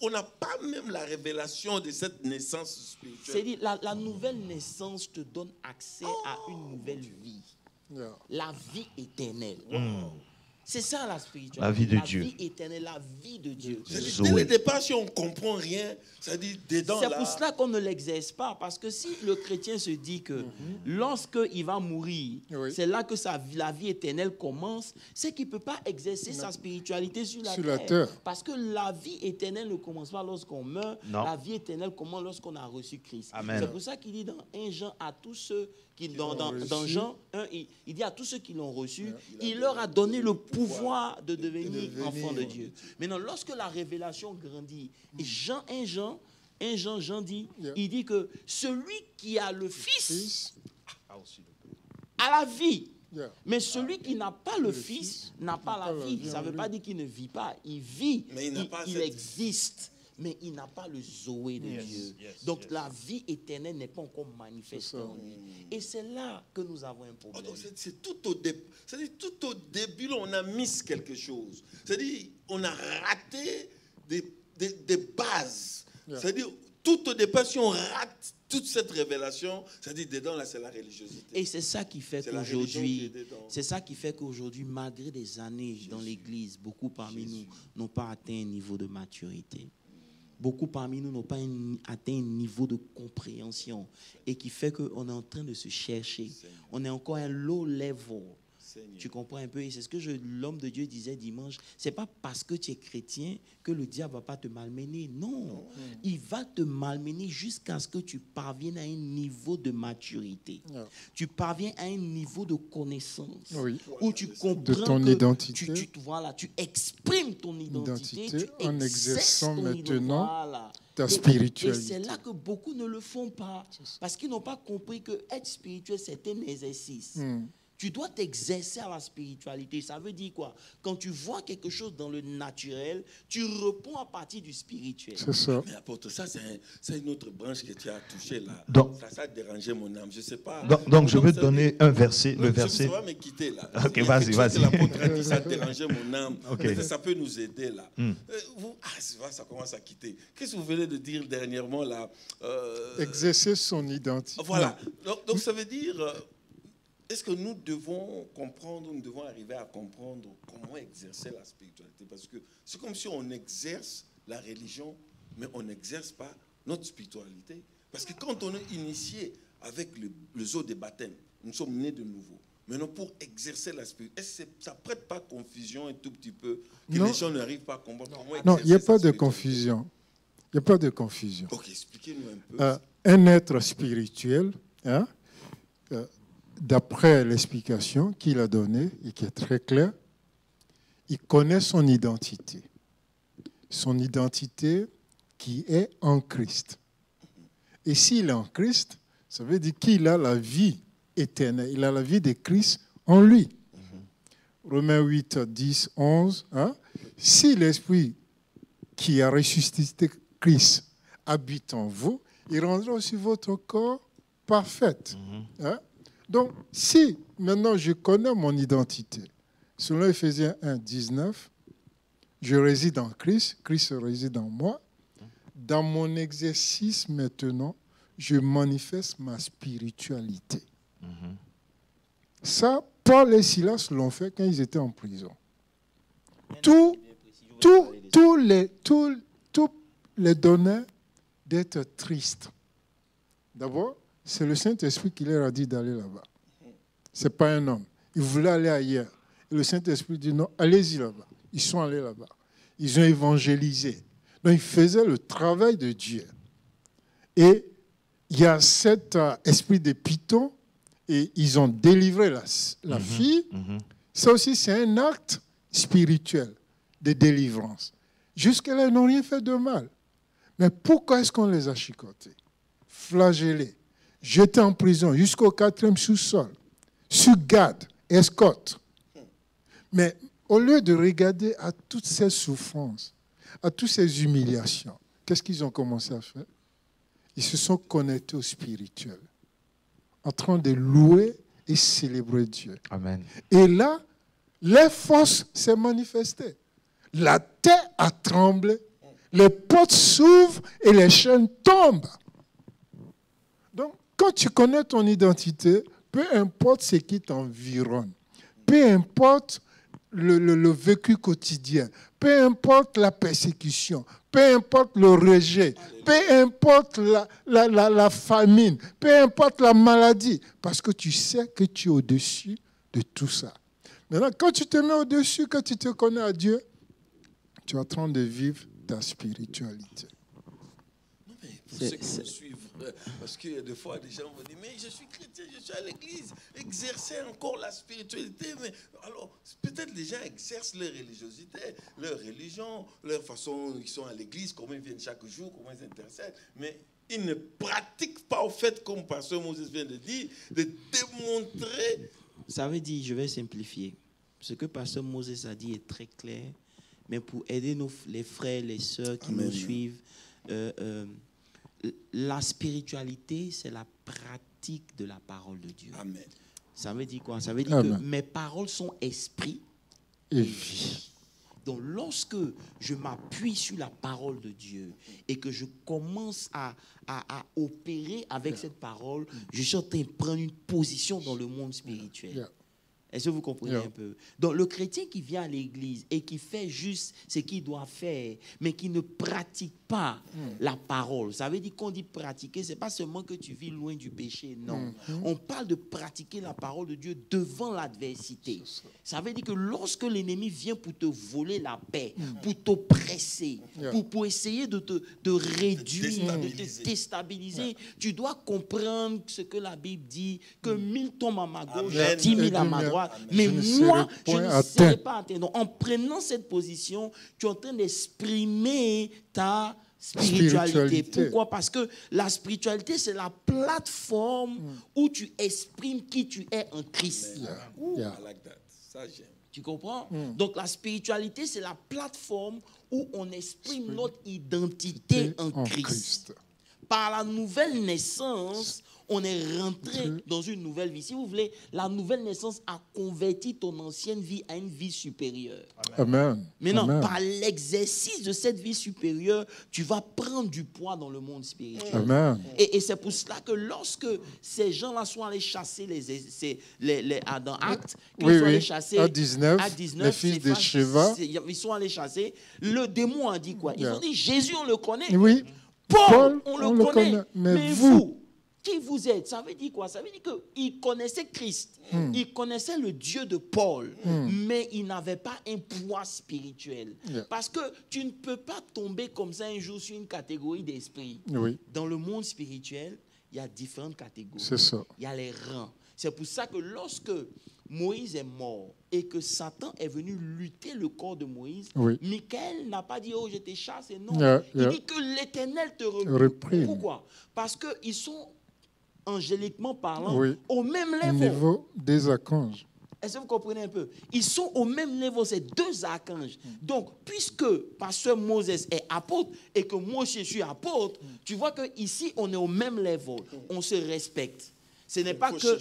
[SPEAKER 3] on n'a pas même la révélation de cette naissance spirituelle.
[SPEAKER 1] C'est-à-dire la nouvelle naissance te donne accès à une nouvelle vie. La vie éternelle. C'est ça la spiritualité.
[SPEAKER 2] La vie de Dieu.
[SPEAKER 1] La vie éternelle, la vie de Dieu.
[SPEAKER 3] Dès le départ, si on ne comprend rien, ça dit dedans là.
[SPEAKER 1] C'est pour cela qu'on ne l'exerce pas. Parce que si le chrétien se dit que lorsqu'il va mourir, c'est là que la vie éternelle commence, c'est qu'il ne peut pas exercer sa spiritualité sur la terre. Parce que la vie éternelle ne commence pas lorsqu'on meurt. La vie éternelle commence lorsqu'on a reçu Christ. C'est pour ça qu'il dit dans 1 Jean à tous ceux qui, dans Jean 1, il dit à tous ceux qui l'ont reçu, il leur a donné le pouvoir de devenir enfants de Dieu. Maintenant, lorsque la révélation grandit, et Jean dit, il dit que celui qui a le Fils a la vie. Mais celui qui n'a pas le Fils n'a pas la vie. Ça ne veut pas dire qu'il ne vit pas. Il vit, il existe. Mais il n'a pas le Zoé de Dieu. Donc la vie éternelle n'est pas encore manifestée en lui. Et c'est là que nous avons un problème.
[SPEAKER 3] C'est tout au début, on a mis quelque chose. C'est-à-dire, on a raté des bases. C'est-à-dire, tout au départ, si on rate toute cette révélation, c'est-à-dire, dedans, là, c'est la religiosité.
[SPEAKER 1] Et c'est ça qui fait qu'aujourd'hui, malgré des années dans l'Église, beaucoup parmi nous n'ont pas atteint un niveau de maturité. Beaucoup parmi nous n'ont pas atteint un niveau de compréhension et qui fait qu'on est en train de se chercher. On est encore à un low level Tu comprends un peu? Et c'est ce que l'homme de Dieu disait dimanche. C'est pas parce que tu es chrétien que le diable va pas te malmener. Non. Il va te malmener jusqu'à ce que tu parviennes à un niveau de maturité. Tu parviens à un niveau de connaissance où tu comprends
[SPEAKER 4] de ton identité.
[SPEAKER 1] Voilà, tu exprimes ton identité tu
[SPEAKER 4] en exerçant maintenant
[SPEAKER 1] voilà.
[SPEAKER 4] ta spiritualité.
[SPEAKER 1] Et c'est là que beaucoup ne le font pas. Parce qu'ils n'ont pas compris que être spirituel, c'est un exercice. Tu dois t'exercer à la spiritualité. Ça veut dire quoi? Quand tu vois quelque chose dans le naturel, tu réponds à partir du spirituel.
[SPEAKER 4] C'est ça.
[SPEAKER 3] Mais apôtre, ça, c'est une autre branche que tu as touchée là.
[SPEAKER 2] Donc,
[SPEAKER 3] ça a dérangé mon âme. Je ne sais pas.
[SPEAKER 2] Donc je veux te donner un verset. Le verset.
[SPEAKER 3] Ça va me quitter là.
[SPEAKER 2] Ok, vas-y.
[SPEAKER 3] L'apôtre a dit ça a dérangé mon âme.
[SPEAKER 2] Okay.
[SPEAKER 3] Ça peut nous aider là. Ça commence à quitter. Qu'est-ce que vous venez de dire dernièrement là?
[SPEAKER 4] Exercer son identité.
[SPEAKER 3] Voilà. Donc ça veut dire... Est-ce que nous devons comprendre, nous devons arriver à comprendre comment exercer la spiritualité? Parce que c'est comme si on exerce la religion, mais on n'exerce pas notre spiritualité. Parce que quand on est initié avec les eaux des baptêmes, nous sommes nés de nouveau. Maintenant, pour exercer la spiritualité, est-ce que ça ne prête pas confusion un tout petit peu que les gens n'arrivent pas à comprendre comment exercer?
[SPEAKER 4] Non, il n'y a pas de confusion. Il n'y a pas de confusion.
[SPEAKER 3] Ok, expliquez-nous un peu.
[SPEAKER 4] Un être spirituel, d'après l'explication qu'il a donnée et qui est très claire, il connaît son identité. Son identité qui est en Christ. Et s'il est en Christ, ça veut dire qu'il a la vie éternelle. Il a la vie de Christ en lui. Romains 8, 10, 11. Si l'Esprit qui a ressuscité Christ habite en vous, il rendra aussi votre corps parfait. Donc, si maintenant je connais mon identité, selon Ephésiens 1, 19, je réside en Christ, Christ réside en moi, dans mon exercice maintenant, je manifeste ma spiritualité. Ça, Paul et Silas l'ont fait quand ils étaient en prison. Tous les donnaient d'être tristes. D'abord, c'est le Saint-Esprit qui leur a dit d'aller là-bas. Ce n'est pas un homme. Ils voulaient aller ailleurs. Et le Saint-Esprit dit non, allez-y là-bas. Ils sont allés là-bas. Ils ont évangélisé. Donc, ils faisaient le travail de Dieu. Et il y a cet esprit de Python, et ils ont délivré la fille. Ça aussi, c'est un acte spirituel de délivrance. Jusque-là, ils n'ont rien fait de mal. Mais pourquoi est-ce qu'on les a chicotés, flagellés, jetés en prison jusqu'au 4e sous-sol, sous garde, escorte? Mais au lieu de regarder à toutes ces souffrances, à toutes ces humiliations, qu'est-ce qu'ils ont commencé à faire? Ils se sont connectés au spirituel, en train de louer et célébrer Dieu.
[SPEAKER 2] Amen.
[SPEAKER 4] Et là, les forces s'est manifestées. La terre a tremblé, les portes s'ouvrent et les chaînes tombent. Donc, quand tu connais ton identité, peu importe ce qui t'environne, peu importe le vécu quotidien, peu importe la persécution, peu importe le rejet, peu importe la famine, peu importe la maladie, parce que tu sais que tu es au-dessus de tout ça. Maintenant, quand tu te mets au-dessus, quand tu te connais à Dieu, tu es en train de vivre ta spiritualité.
[SPEAKER 3] Non, mais pour ceux qui me suivent, parce que des fois, des gens vont dire, mais je suis chrétien, je suis à l'église, exercer encore la spiritualité. Mais alors, peut-être les gens exercent leur religiosité, leur religion, leur façon, ils sont à l'église, comment ils viennent chaque jour, comment ils intercèdent, mais ils ne pratiquent pas au fait, comme Pasteur Moses vient de dire, de démontrer.
[SPEAKER 1] Ça veut dire, je vais simplifier. Ce que Pasteur Moses a dit est très clair, mais pour aider les frères, les sœurs qui nous suivent, la spiritualité, c'est la pratique de la parole de Dieu.
[SPEAKER 3] Amen.
[SPEAKER 1] Ça veut dire quoi? Ça veut dire que mes paroles sont esprit et vie. Donc, lorsque je m'appuie sur la parole de Dieu et que je commence à opérer avec cette parole, je suis en train de prendre une position dans le monde spirituel. Est-ce que vous comprenez un peu? Donc, le chrétien qui vient à l'église et qui fait juste ce qu'il doit faire, mais qui ne pratique pas la parole. Ça veut dire qu'on dit pratiquer, ce n'est pas seulement que tu vis loin du péché, non. On parle de pratiquer la parole de Dieu devant l'adversité. Ça veut dire que lorsque l'ennemi vient pour te voler la paix, pour t'oppresser, pour essayer de te réduire, de te déstabiliser, tu dois comprendre ce que la Bible dit, que 1000 tombent à ma gauche, 10 000 à ma droite, mais moi, je ne serai pas atteint. Donc, en prenant cette position, tu es en train d'exprimer ta spiritualité. Pourquoi? Parce que la spiritualité, c'est la plateforme où tu exprimes qui tu es en Christ.
[SPEAKER 3] I like that. Ça, j'aime.
[SPEAKER 1] Tu comprends? Donc, la spiritualité, c'est la plateforme où on exprime notre identité en Christ. Par la nouvelle naissance, on est rentré dans une nouvelle vie. Si vous voulez, la nouvelle naissance a converti ton ancienne vie à une vie supérieure.
[SPEAKER 4] Amen.
[SPEAKER 1] Maintenant, par l'exercice de cette vie supérieure, tu vas prendre du poids dans le monde spirituel.
[SPEAKER 4] Amen.
[SPEAKER 1] Et c'est pour cela que lorsque ces gens-là sont allés chasser dans Actes, qu'ils sont allés chasser
[SPEAKER 4] à 19, les fils de Sheva,
[SPEAKER 1] ils sont allés chasser, le démon a dit quoi? Ils ont dit, Jésus, on le connaît.
[SPEAKER 4] Oui.
[SPEAKER 1] Paul, on le connaît.
[SPEAKER 4] Mais vous,
[SPEAKER 1] qui vous êtes? Ça veut dire quoi? Ça veut dire qu'ils connaissaient Christ. Ils connaissaient le Dieu de Paul. Mais ils n'avaient pas un poids spirituel. Parce que tu ne peux pas tomber comme ça un jour sur une catégorie d'esprit. Dans le monde spirituel, il y a différentes catégories.
[SPEAKER 4] C'est ça.
[SPEAKER 1] Il y a les rangs. C'est pour ça que lorsque Moïse est mort et que Satan est venu lutter le corps de Moïse, Michael n'a pas dit « Oh, je te chasse » et non. Il dit que l'Éternel te reprime. Pourquoi? Parce qu'ils sont, angéliquement parlant, au même
[SPEAKER 4] niveau des archanges.
[SPEAKER 1] Est-ce que vous comprenez un peu? Ils sont au même niveau, c'est deux archanges. Donc, puisque Pasteur Moses est apôtre et que moi je suis apôtre, tu vois qu'ici, on est au même niveau. On se respecte. Ce n'est pas que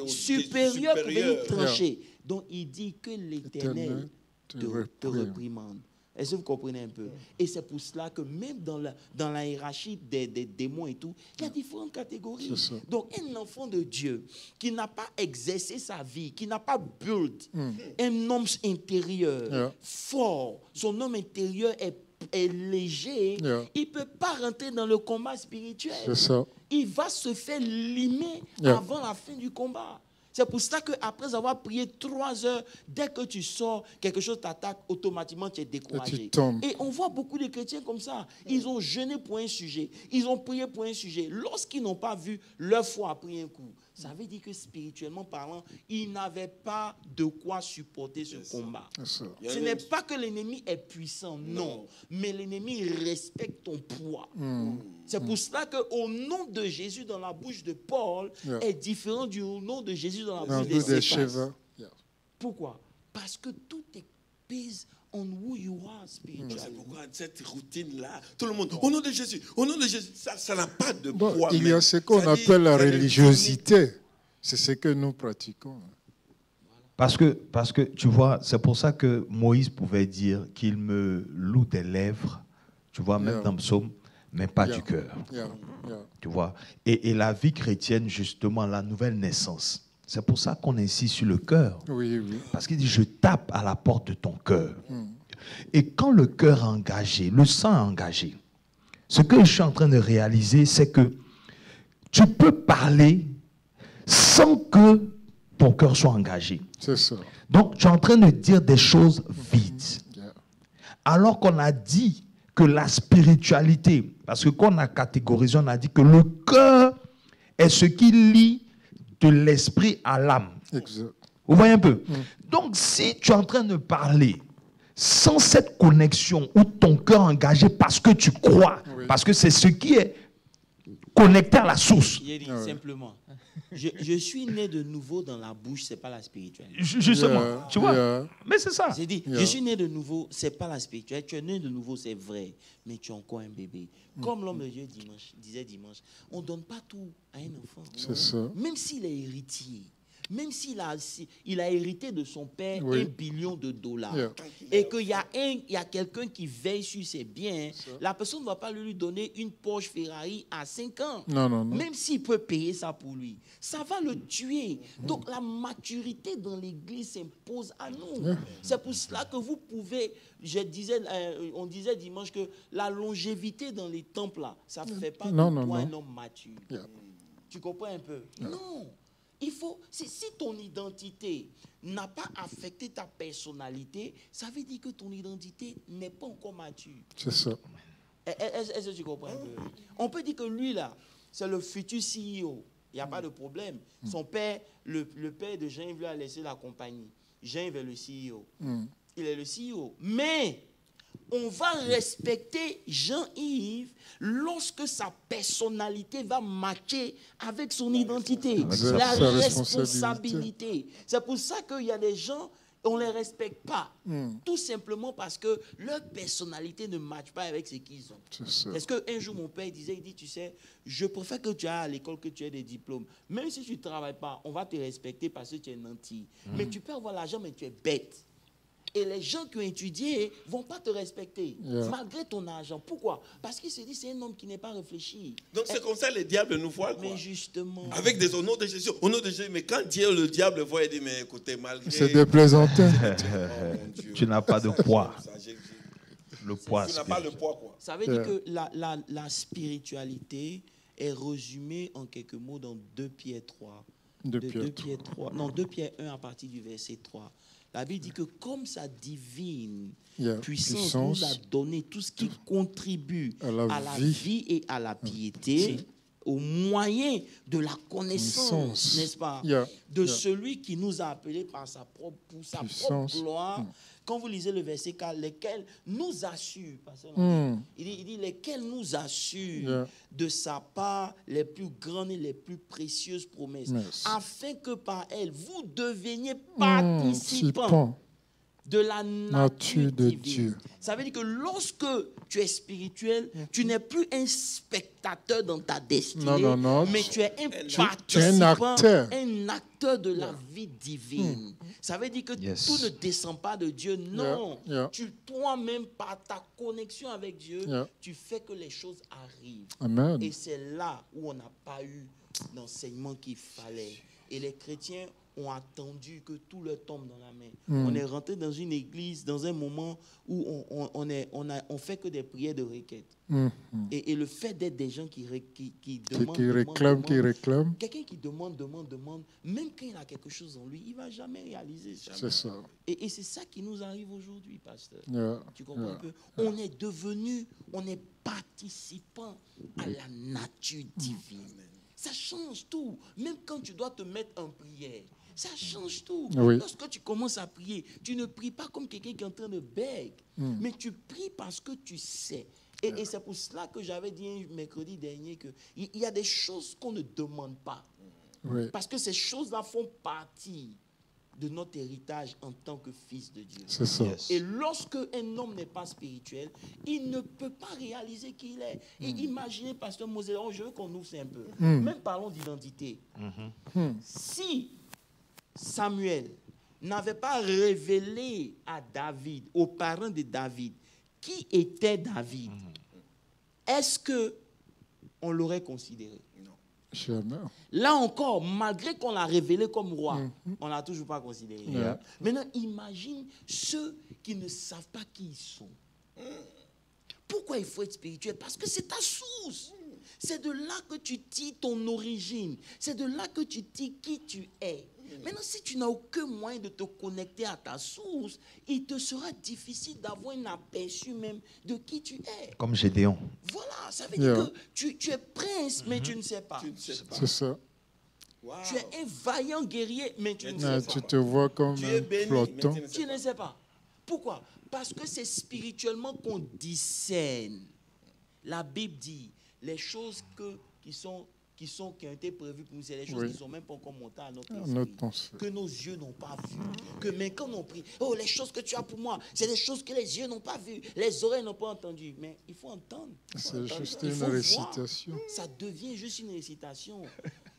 [SPEAKER 1] supérieur pour venir trancher. Donc, il dit que l'Éternel te reprimande. Est-ce que vous comprenez un peu? Et c'est pour cela que même dans la hiérarchie des démons et tout, il y a différentes catégories. Donc, un enfant de Dieu qui n'a pas exercé sa vie, qui n'a pas build un homme intérieur fort, son homme intérieur est léger, il ne peut pas rentrer dans le combat spirituel. Il va se faire limer avant la fin du combat. C'est pour ça qu'après avoir prié 3 heures, dès que tu sors, quelque chose t'attaque, automatiquement tu es découragé. Et on voit beaucoup de chrétiens comme ça. Ils ont jeûné pour un sujet. Ils ont prié pour un sujet. Lorsqu'ils n'ont pas vu, leur foi a pris un coup. Ça veut dire que spirituellement parlant, ils n'avaient pas de quoi supporter ce combat. Ce n'est pas que l'ennemi est puissant, non. Mais l'ennemi respecte ton poids. C'est pour cela qu'au nom de Jésus dans la bouche de Paul est différent du nom de Jésus dans la bouche de Céphas. Pourquoi? Parce que tout est basé on who you are spiritually.
[SPEAKER 3] C'est pourquoi cette routine-là, tout le monde, au nom de Jésus, ça n'a pas de poids.
[SPEAKER 4] Il y a ce qu'on appelle la religiosité. C'est ce que nous pratiquons.
[SPEAKER 2] Parce que tu vois, c'est pour ça que Moïse pouvait dire qu'il me loue des lèvres, tu vois, même dans le psaume, mais pas du cœur. Tu vois. Et la vie chrétienne, justement, la nouvelle naissance, c'est pour ça qu'on insiste sur le cœur. Parce qu'il dit, je tape à la porte de ton cœur. Et quand le cœur est engagé, le sang est engagé, ce que je suis en train de réaliser, c'est que tu peux parler sans que ton cœur soit engagé.
[SPEAKER 4] C'est ça.
[SPEAKER 2] Donc, tu es en train de dire des choses vides. Alors qu'on a dit que la spiritualité, parce que quand on a catégorisé, on a dit que le cœur est ce qui lie de l'esprit à l'âme. Vous voyez un peu? Donc, si tu es en train de parler sans cette connexion où ton cœur est engagé parce que tu crois, parce que c'est ce qui est connecté à la source.
[SPEAKER 1] Il dit simplement, je suis né de nouveau dans la bouche, ce n'est pas la spiritualité.
[SPEAKER 2] Justement, tu vois? Mais c'est ça.
[SPEAKER 1] J'ai dit, je suis né de nouveau, ce n'est pas la spiritualité. Tu es né de nouveau, c'est vrai, mais tu es encore un bébé. Comme l'homme de Dieu disait dimanche, on ne donne pas tout à un enfant.
[SPEAKER 4] C'est ça.
[SPEAKER 1] Même s'il est héritier, même s'il a hérité de son père
[SPEAKER 4] Oui.
[SPEAKER 1] $1 billion,
[SPEAKER 4] Yeah.
[SPEAKER 1] et qu'il y a quelqu'un qui veille sur ses biens, la personne ne va pas lui donner une Porsche Ferrari à 5 ans.
[SPEAKER 4] Non, non, non.
[SPEAKER 1] Même s'il peut payer ça pour lui. Ça va le tuer. Donc la maturité dans l'église s'impose à nous.
[SPEAKER 4] Yeah.
[SPEAKER 1] C'est pour cela que vous pouvez, on disait dimanche que la longévité dans les temples, là, ça ne fait pas
[SPEAKER 4] Non,
[SPEAKER 1] de
[SPEAKER 4] non,
[SPEAKER 1] toi
[SPEAKER 4] non.
[SPEAKER 1] un homme mature.
[SPEAKER 4] Yeah.
[SPEAKER 1] Tu comprends un peu? Non. Il faut, si ton identité n'a pas affecté ta personnalité, ça veut dire que ton identité n'est pas encore mature.
[SPEAKER 4] C'est ça.
[SPEAKER 1] Est-ce que tu comprends un peu? On peut dire que lui, là, c'est le futur CEO. Il n'y a pas de problème. Son père, le père de Jean-Yves lui a laissé la compagnie. Jean-Yves est le CEO. Il est le CEO. Mais on va respecter Jean-Yves lorsque sa personnalité va matcher avec son identité,
[SPEAKER 4] sa
[SPEAKER 1] la
[SPEAKER 4] responsabilité.
[SPEAKER 1] responsabilité. C'est pour ça qu'il y a des gens, on ne les respecte pas. Tout simplement parce que leur personnalité ne matche pas avec ce qu'ils ont.
[SPEAKER 4] C'est ça.
[SPEAKER 1] Parce qu'un jour, mon père disait, il dit, tu sais, je préfère que tu ailles à l'école, que tu aies des diplômes. Même si tu ne travailles pas, on va te respecter parce que tu es nanti. Mais tu peux avoir l'argent, mais tu es bête. Et les gens qui ont étudié ne vont pas te respecter, malgré ton argent. Pourquoi? Parce qu'ils se disent c'est un homme qui n'est pas réfléchi.
[SPEAKER 3] Donc c'est comme ça le diable nous voit, quoi.
[SPEAKER 1] Mais justement...
[SPEAKER 3] Avec des honneurs de Jésus. Au nom de Jésus, mais quand Dieu, le diable voit, il dit, mais écoutez, malgré...
[SPEAKER 4] C'est des plaisantins.
[SPEAKER 3] Oh, mon Dieu.
[SPEAKER 2] Tu n'as pas de poids. Le poids
[SPEAKER 3] Tu n'as pas le
[SPEAKER 2] spirituel.
[SPEAKER 3] poids, quoi.
[SPEAKER 1] Ça veut dire que la spiritualité est résumée en quelques mots dans 2 Pierre 3.
[SPEAKER 4] 2 Pierre
[SPEAKER 1] 3. Non, 2 Pierre 1 à partir du verset 3. La Bible dit que comme sa divine puissance nous a donné tout ce qui contribue à la vie et à la piété, au moyen de la connaissance, n'est-ce pas, de celui qui nous a appelés par sa propre gloire. Quand vous lisez le verset 4, lesquels nous assurent, il dit lesquels nous assurent de sa part les plus grandes et les plus précieuses promesses, afin que par elles, vous deveniez participants de la nature de Dieu. Ça veut dire que lorsque tu es spirituel, tu n'es plus un spectateur dans ta destinée, mais tu es un participant, un acteur de la vie divine. Ça veut dire que tout ne descend pas de Dieu, non. Tu toi-même, par ta connexion avec Dieu, tu fais que les choses arrivent.
[SPEAKER 4] Amen.
[SPEAKER 1] Et c'est là où on n'a pas eu l'enseignement qu'il fallait. Et les chrétiens ont attendu que tout leur tombe dans la main. On est rentré dans une église dans un moment où on fait que des prières de requête. Et le fait d'être des gens qui réclament, quelqu'un qui demande, même quand il a quelque chose en lui, il ne va jamais réaliser ça.
[SPEAKER 4] C'est ça.
[SPEAKER 1] Et c'est ça qui nous arrive aujourd'hui, pasteur. Tu comprends un peu? On est participant à la nature divine. Ça change tout. Même quand tu dois te mettre en prière, ça change tout. Lorsque tu commences à prier, tu ne pries pas comme quelqu'un qui est en train de beg, mais tu pries parce que tu sais. Et c'est pour cela que j'avais dit mercredi dernier qu'il y a des choses qu'on ne demande pas. Parce que ces choses-là font partie de notre héritage en tant que fils de Dieu.
[SPEAKER 4] C'est ça.
[SPEAKER 1] Et lorsque un homme n'est pas spirituel, il ne peut pas réaliser qui il est. Et imaginez, pasteur Moselle, je veux qu'on ouvre ça un peu. Même parlons d'identité. Si Samuel n'avait pas révélé à David, aux parents de David, qui était David, est-ce qu'on l'aurait considéré?
[SPEAKER 4] Jamais.
[SPEAKER 1] Là encore, malgré qu'on l'a révélé comme roi, on ne l'a toujours pas considéré. Maintenant, imagine ceux qui ne savent pas qui ils sont. Pourquoi il faut être spirituel? Parce que c'est ta source. C'est de là que tu tires ton origine. C'est de là que tu tires qui tu es. Maintenant, si tu n'as aucun moyen de te connecter à ta source, il te sera difficile d'avoir un aperçu même de qui tu es.
[SPEAKER 2] Comme Gédéon.
[SPEAKER 1] Voilà, ça veut dire que tu es prince, mais tu ne sais pas.
[SPEAKER 4] C'est ça.
[SPEAKER 3] Wow.
[SPEAKER 1] Tu es un vaillant guerrier, mais tu ne sais pas.
[SPEAKER 4] Tu te vois comme un flottant.
[SPEAKER 1] Tu ne sais pas. Pourquoi? Parce que c'est spirituellement qu'on discerne. La Bible dit les choses qui ont été prévues pour nous, c'est les choses qui ne sont même pas encore montées à notre esprit, que nos yeux n'ont pas vues. Que même quand on prie, les choses que tu as pour moi, c'est des choses que les yeux n'ont pas vues, les oreilles n'ont pas entendues. Mais il faut entendre.
[SPEAKER 4] C'est juste une récitation.
[SPEAKER 1] Ça devient juste une récitation.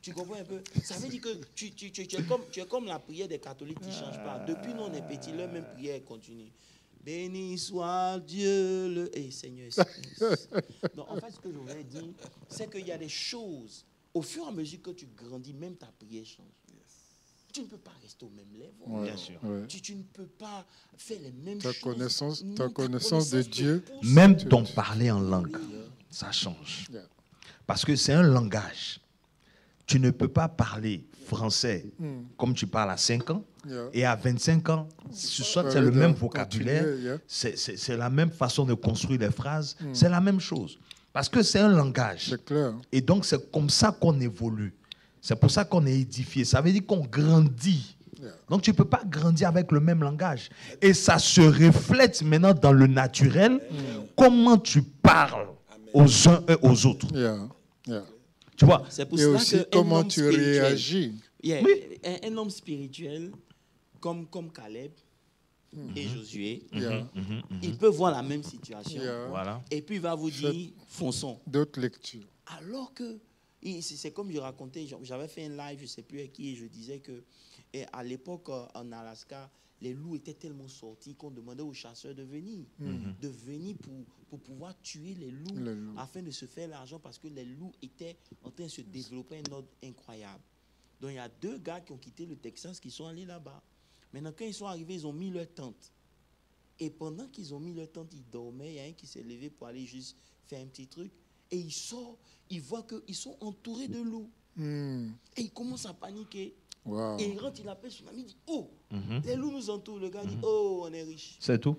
[SPEAKER 1] Tu comprends un peu? Ça veut dire que tu es comme la prière des catholiques qui ne change pas. Depuis nous, on est petits, leur même prière continue. Béni soit Dieu le... Seigneur. Donc, en fait, ce que je voulais dire, c'est qu'il y a des choses, au fur et à mesure que tu grandis, même ta prière change. Tu ne peux pas rester au même level.
[SPEAKER 2] Bien sûr.
[SPEAKER 1] Tu ne peux pas faire les mêmes
[SPEAKER 4] Ta
[SPEAKER 1] choses.
[SPEAKER 4] connaissance de Dieu.
[SPEAKER 2] Même ton parler en langue, ça change. Parce que c'est un langage. Tu ne peux pas parler français comme tu parles à 5 ans. Et à 25 ans, soit c'est le même vocabulaire, c'est la même façon de construire les phrases, c'est la même chose. Parce que c'est un langage.
[SPEAKER 4] C'est clair.
[SPEAKER 2] Et donc, c'est comme ça qu'on évolue. C'est pour ça qu'on est édifié. Ça veut dire qu'on grandit. Donc, tu ne peux pas grandir avec le même langage. Et ça se reflète maintenant dans le naturel, comment tu parles aux uns et aux autres. Tu vois?
[SPEAKER 1] C'est pour
[SPEAKER 4] et
[SPEAKER 1] cela
[SPEAKER 4] aussi comment tu réagis.
[SPEAKER 1] Oui. Un homme spirituel, comme Caleb et Josué, il peut voir la même situation.
[SPEAKER 2] Voilà.
[SPEAKER 1] Et puis il va vous dire, fonçons.
[SPEAKER 4] D'autres lectures.
[SPEAKER 1] Alors que, c'est comme je racontais, j'avais fait un live, je ne sais plus avec qui, et je disais que à l'époque, en Alaska, les loups étaient tellement sortis qu'on demandait aux chasseurs de venir pour pouvoir tuer les loups afin de se faire l'argent parce que les loups étaient en train de se développer à un ordre incroyable. Donc il y a 2 gars qui ont quitté le Texas qui sont allés là-bas. Maintenant, quand ils sont arrivés, ils ont mis leur tente. Et pendant qu'ils ont mis leur tente, ils dormaient. Il y a un qui s'est levé pour aller juste faire un petit truc. Et il sort, il voit qu'ils sont entourés de loups. Et il commence à paniquer.
[SPEAKER 4] Wow.
[SPEAKER 1] Et il rentre, il appelle son ami, il dit, oh, les loups nous entourent. Le gars dit, oh, on est riche.
[SPEAKER 2] C'est tout.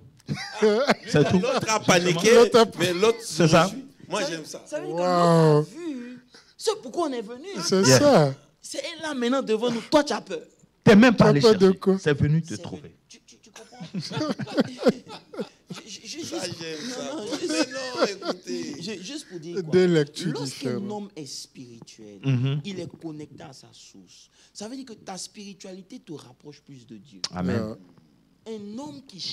[SPEAKER 2] C'est tout.
[SPEAKER 3] L'autre a paniqué, mais l'autre,
[SPEAKER 2] c'est ça.
[SPEAKER 3] Moi, j'aime ça.
[SPEAKER 1] Ça veut dire que l'autre a vu. C'est pourquoi on est venu.
[SPEAKER 4] C'est ça.
[SPEAKER 1] C'est là maintenant devant nous. Toi, tu as peur.
[SPEAKER 2] Tu n'es même pas allé
[SPEAKER 4] peur de
[SPEAKER 2] chercher.
[SPEAKER 4] quoi?
[SPEAKER 2] C'est venu te trouver.
[SPEAKER 1] Tu comprends?
[SPEAKER 3] J'aime ça. Mais non, écoutez.
[SPEAKER 1] Juste pour dire quoi?
[SPEAKER 4] Des lectures
[SPEAKER 1] Lorsqu'un
[SPEAKER 4] différentes.
[SPEAKER 1] homme est spirituel, il est connecté à sa source. Ça veut dire que ta spiritualité te rapproche plus de Dieu.
[SPEAKER 2] Amen.
[SPEAKER 1] Un homme qui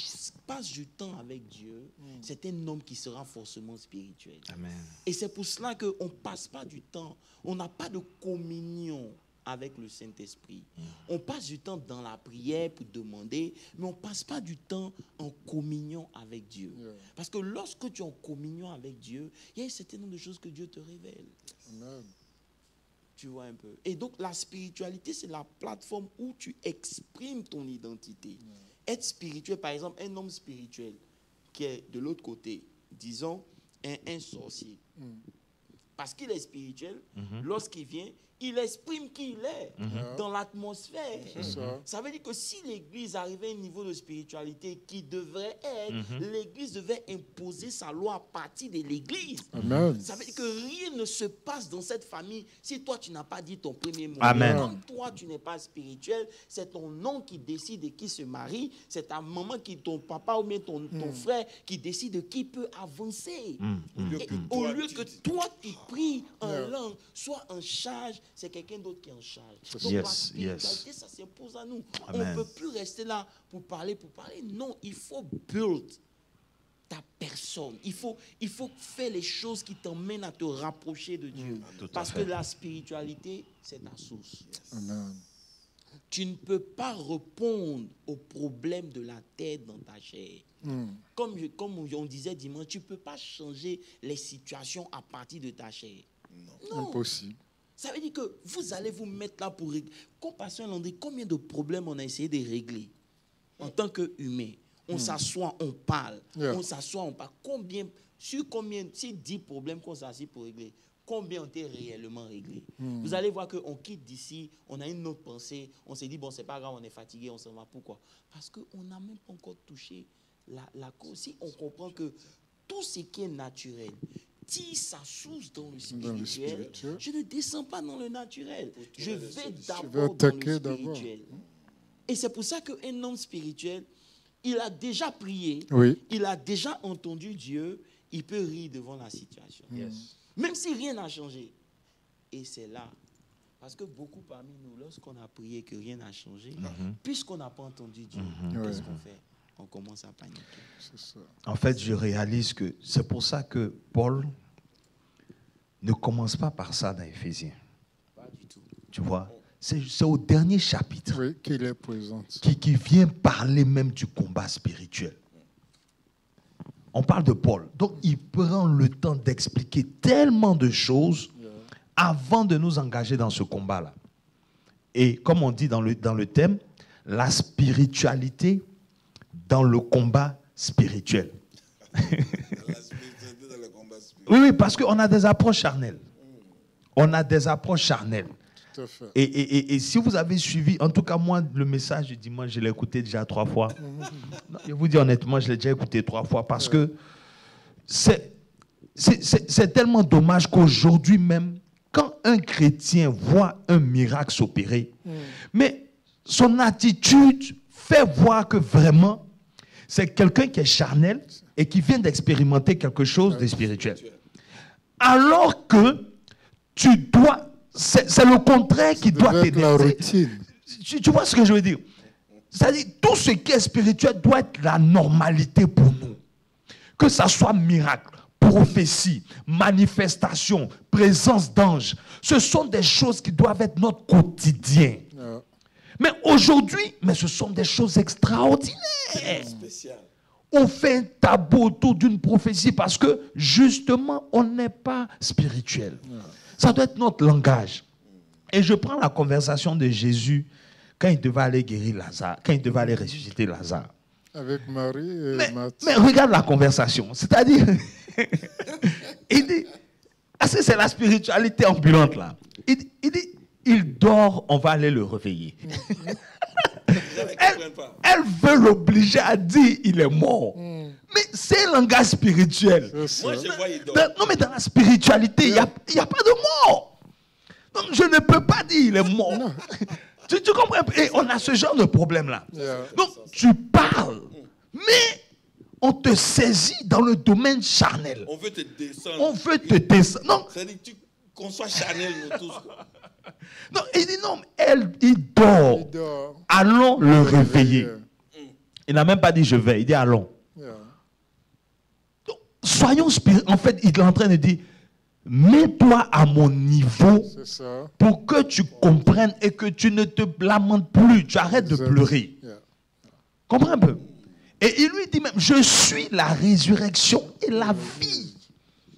[SPEAKER 1] passe du temps avec Dieu, c'est un homme qui sera forcément spirituel.
[SPEAKER 2] Amen.
[SPEAKER 1] Et c'est pour cela qu'on ne passe pas du temps, on n'a pas de communion avec le Saint-Esprit. On passe du temps dans la prière pour demander, mais on ne passe pas du temps en communion avec Dieu. Parce que lorsque tu es en communion avec Dieu, il y a un certain nombre de choses que Dieu te révèle.
[SPEAKER 4] Amen.
[SPEAKER 1] Tu vois un peu. Et donc la spiritualité, c'est la plateforme où tu exprimes ton identité. Être spirituel, par exemple, un homme spirituel qui est de l'autre côté, disons un sorcier. Parce qu'il est spirituel, lorsqu'il vient, il exprime qui il est dans l'atmosphère. Ça veut dire que si l'Église arrivait à un niveau de spiritualité qui devrait être, l'Église devait imposer sa loi à partir de l'Église.
[SPEAKER 4] Amen.
[SPEAKER 1] Ça veut dire que rien ne se passe dans cette famille si toi, tu n'as pas dit ton premier mot.
[SPEAKER 2] Amen.
[SPEAKER 1] Comme toi, tu n'es pas spirituel, c'est ton oncle qui décide de qui se marie, c'est ta maman, ton papa ou bien ton frère qui décide de qui peut avancer. Au lieu que toi, tu pries en langue, sois en charge, c'est quelqu'un d'autre qui est en charge. Donc la spiritualité, ça s'impose à nous.
[SPEAKER 2] Amen.
[SPEAKER 1] On ne peut plus rester là pour parler. Non, il faut build ta personne. Il faut faire les choses qui t'emmènent à te rapprocher de Dieu. Parce que la spiritualité, c'est ta source.
[SPEAKER 4] Amen.
[SPEAKER 1] Tu ne peux pas répondre aux problèmes de la terre dans ta chair. Comme on disait dimanche, tu ne peux pas changer les situations à partir de ta chair. Non.
[SPEAKER 4] Impossible.
[SPEAKER 1] Ça veut dire que vous allez vous mettre là pour régler. Comme Pasteur Landry, combien de problèmes on a essayé de régler en tant qu'humain? On s'assoit, on parle. On s'assoit, on parle. Si 10 problèmes qu'on s'assied pour régler, combien ont été réellement réglés? Vous allez voir qu'on quitte d'ici, on a une autre pensée, on s'est dit, bon, c'est pas grave, on est fatigué, on s'en va. Pourquoi? Parce qu'on n'a même pas encore touché la cause. Si on comprend que tout ce qui est naturel tire sa source dans le spirituel, je ne descends pas dans le naturel. Je vais d'abord dans le spirituel. Et c'est pour ça qu'un homme spirituel, il a déjà prié, il a déjà entendu Dieu, il peut rire devant la situation. Même si rien n'a changé. Et c'est là. Parce que beaucoup parmi nous, lorsqu'on a prié que rien n'a changé, puisqu'on n'a pas entendu Dieu, qu'est-ce qu'on fait? On commence à paniquer.
[SPEAKER 4] C'est ça.
[SPEAKER 2] En fait, je réalise que c'est pour ça que Paul ne commence pas par ça dans Éphésiens.
[SPEAKER 1] Pas du tout.
[SPEAKER 2] Tu vois, c'est au dernier chapitre
[SPEAKER 4] Oui, qu'il est présent.
[SPEAKER 2] qui vient parler même du combat spirituel. On parle de Paul. Donc, il prend le temps d'expliquer tellement de choses avant de nous engager dans ce combat-là. Et comme on dit dans le thème, la spiritualité dans le combat spirituel.
[SPEAKER 3] La spiritualité dans le combat spirituel.
[SPEAKER 2] Oui, parce qu'on a des approches charnelles. On a des approches charnelles.
[SPEAKER 4] Tout à fait.
[SPEAKER 2] Et si vous avez suivi, en tout cas moi, le message du dimanche, je l'ai écouté déjà 3 fois. Non, je vous dis honnêtement, je l'ai déjà écouté 3 fois parce que c'est tellement dommage qu'aujourd'hui même, quand un chrétien voit un miracle s'opérer, mais son attitude fait voir que vraiment, c'est quelqu'un qui est charnel et qui vient d'expérimenter quelque chose de spirituel. Alors que tu dois... C'est le contraire qui doit t'aider.
[SPEAKER 4] La routine.
[SPEAKER 2] Tu vois ce que je veux dire? C'est-à-dire, tout ce qui est spirituel doit être la normalité pour nous. Que ça soit miracle, prophétie, manifestation, présence d'anges. Ce sont des choses qui doivent être notre quotidien.
[SPEAKER 4] Yeah.
[SPEAKER 2] Mais aujourd'hui, ce sont des choses extraordinaires.
[SPEAKER 3] Spécial.
[SPEAKER 2] On fait un tabou autour d'une prophétie parce que, justement, on n'est pas spirituel. Ça doit être notre langage. Et je prends la conversation de Jésus quand il devait aller guérir Lazare, quand il devait aller ressusciter Lazare.
[SPEAKER 4] Avec Marie et Matthieu.
[SPEAKER 2] Mais regarde la conversation. C'est-à-dire, il dit, c'est la spiritualité ambulante là. Il dit, il dort, on va aller le réveiller. Elle veut l'obliger à dire il est mort. Mais c'est un langage spirituel.
[SPEAKER 3] Moi, je vois, il dort.
[SPEAKER 2] Non, mais dans la spiritualité, il n'y a pas de mort. Donc, je ne peux pas dire il est mort. Tu comprends? Et on a ce genre de problème-là.
[SPEAKER 4] Yeah.
[SPEAKER 2] Donc, tu parles, mais on te saisit dans le domaine charnel.
[SPEAKER 3] On veut te descendre.
[SPEAKER 2] On veut te descendre. Non,
[SPEAKER 3] C'est-à-dire qu'on soit charnel, nous tous. Quoi.
[SPEAKER 2] non, il dit non, il dort.
[SPEAKER 4] Il dort.
[SPEAKER 2] Allons le réveiller. Il n'a même pas dit je vais, il dit allons.
[SPEAKER 4] Yeah.
[SPEAKER 2] Donc, soyons spirituels. En fait, il est en train de dire, mets-toi à mon niveau
[SPEAKER 4] C'est ça.
[SPEAKER 2] pour que tu comprennes et que tu ne te lamentes plus. Tu arrêtes de
[SPEAKER 4] Exact.
[SPEAKER 2] pleurer.
[SPEAKER 4] Yeah.
[SPEAKER 2] Comprends un peu? Et il lui dit même, je suis la résurrection et la vie.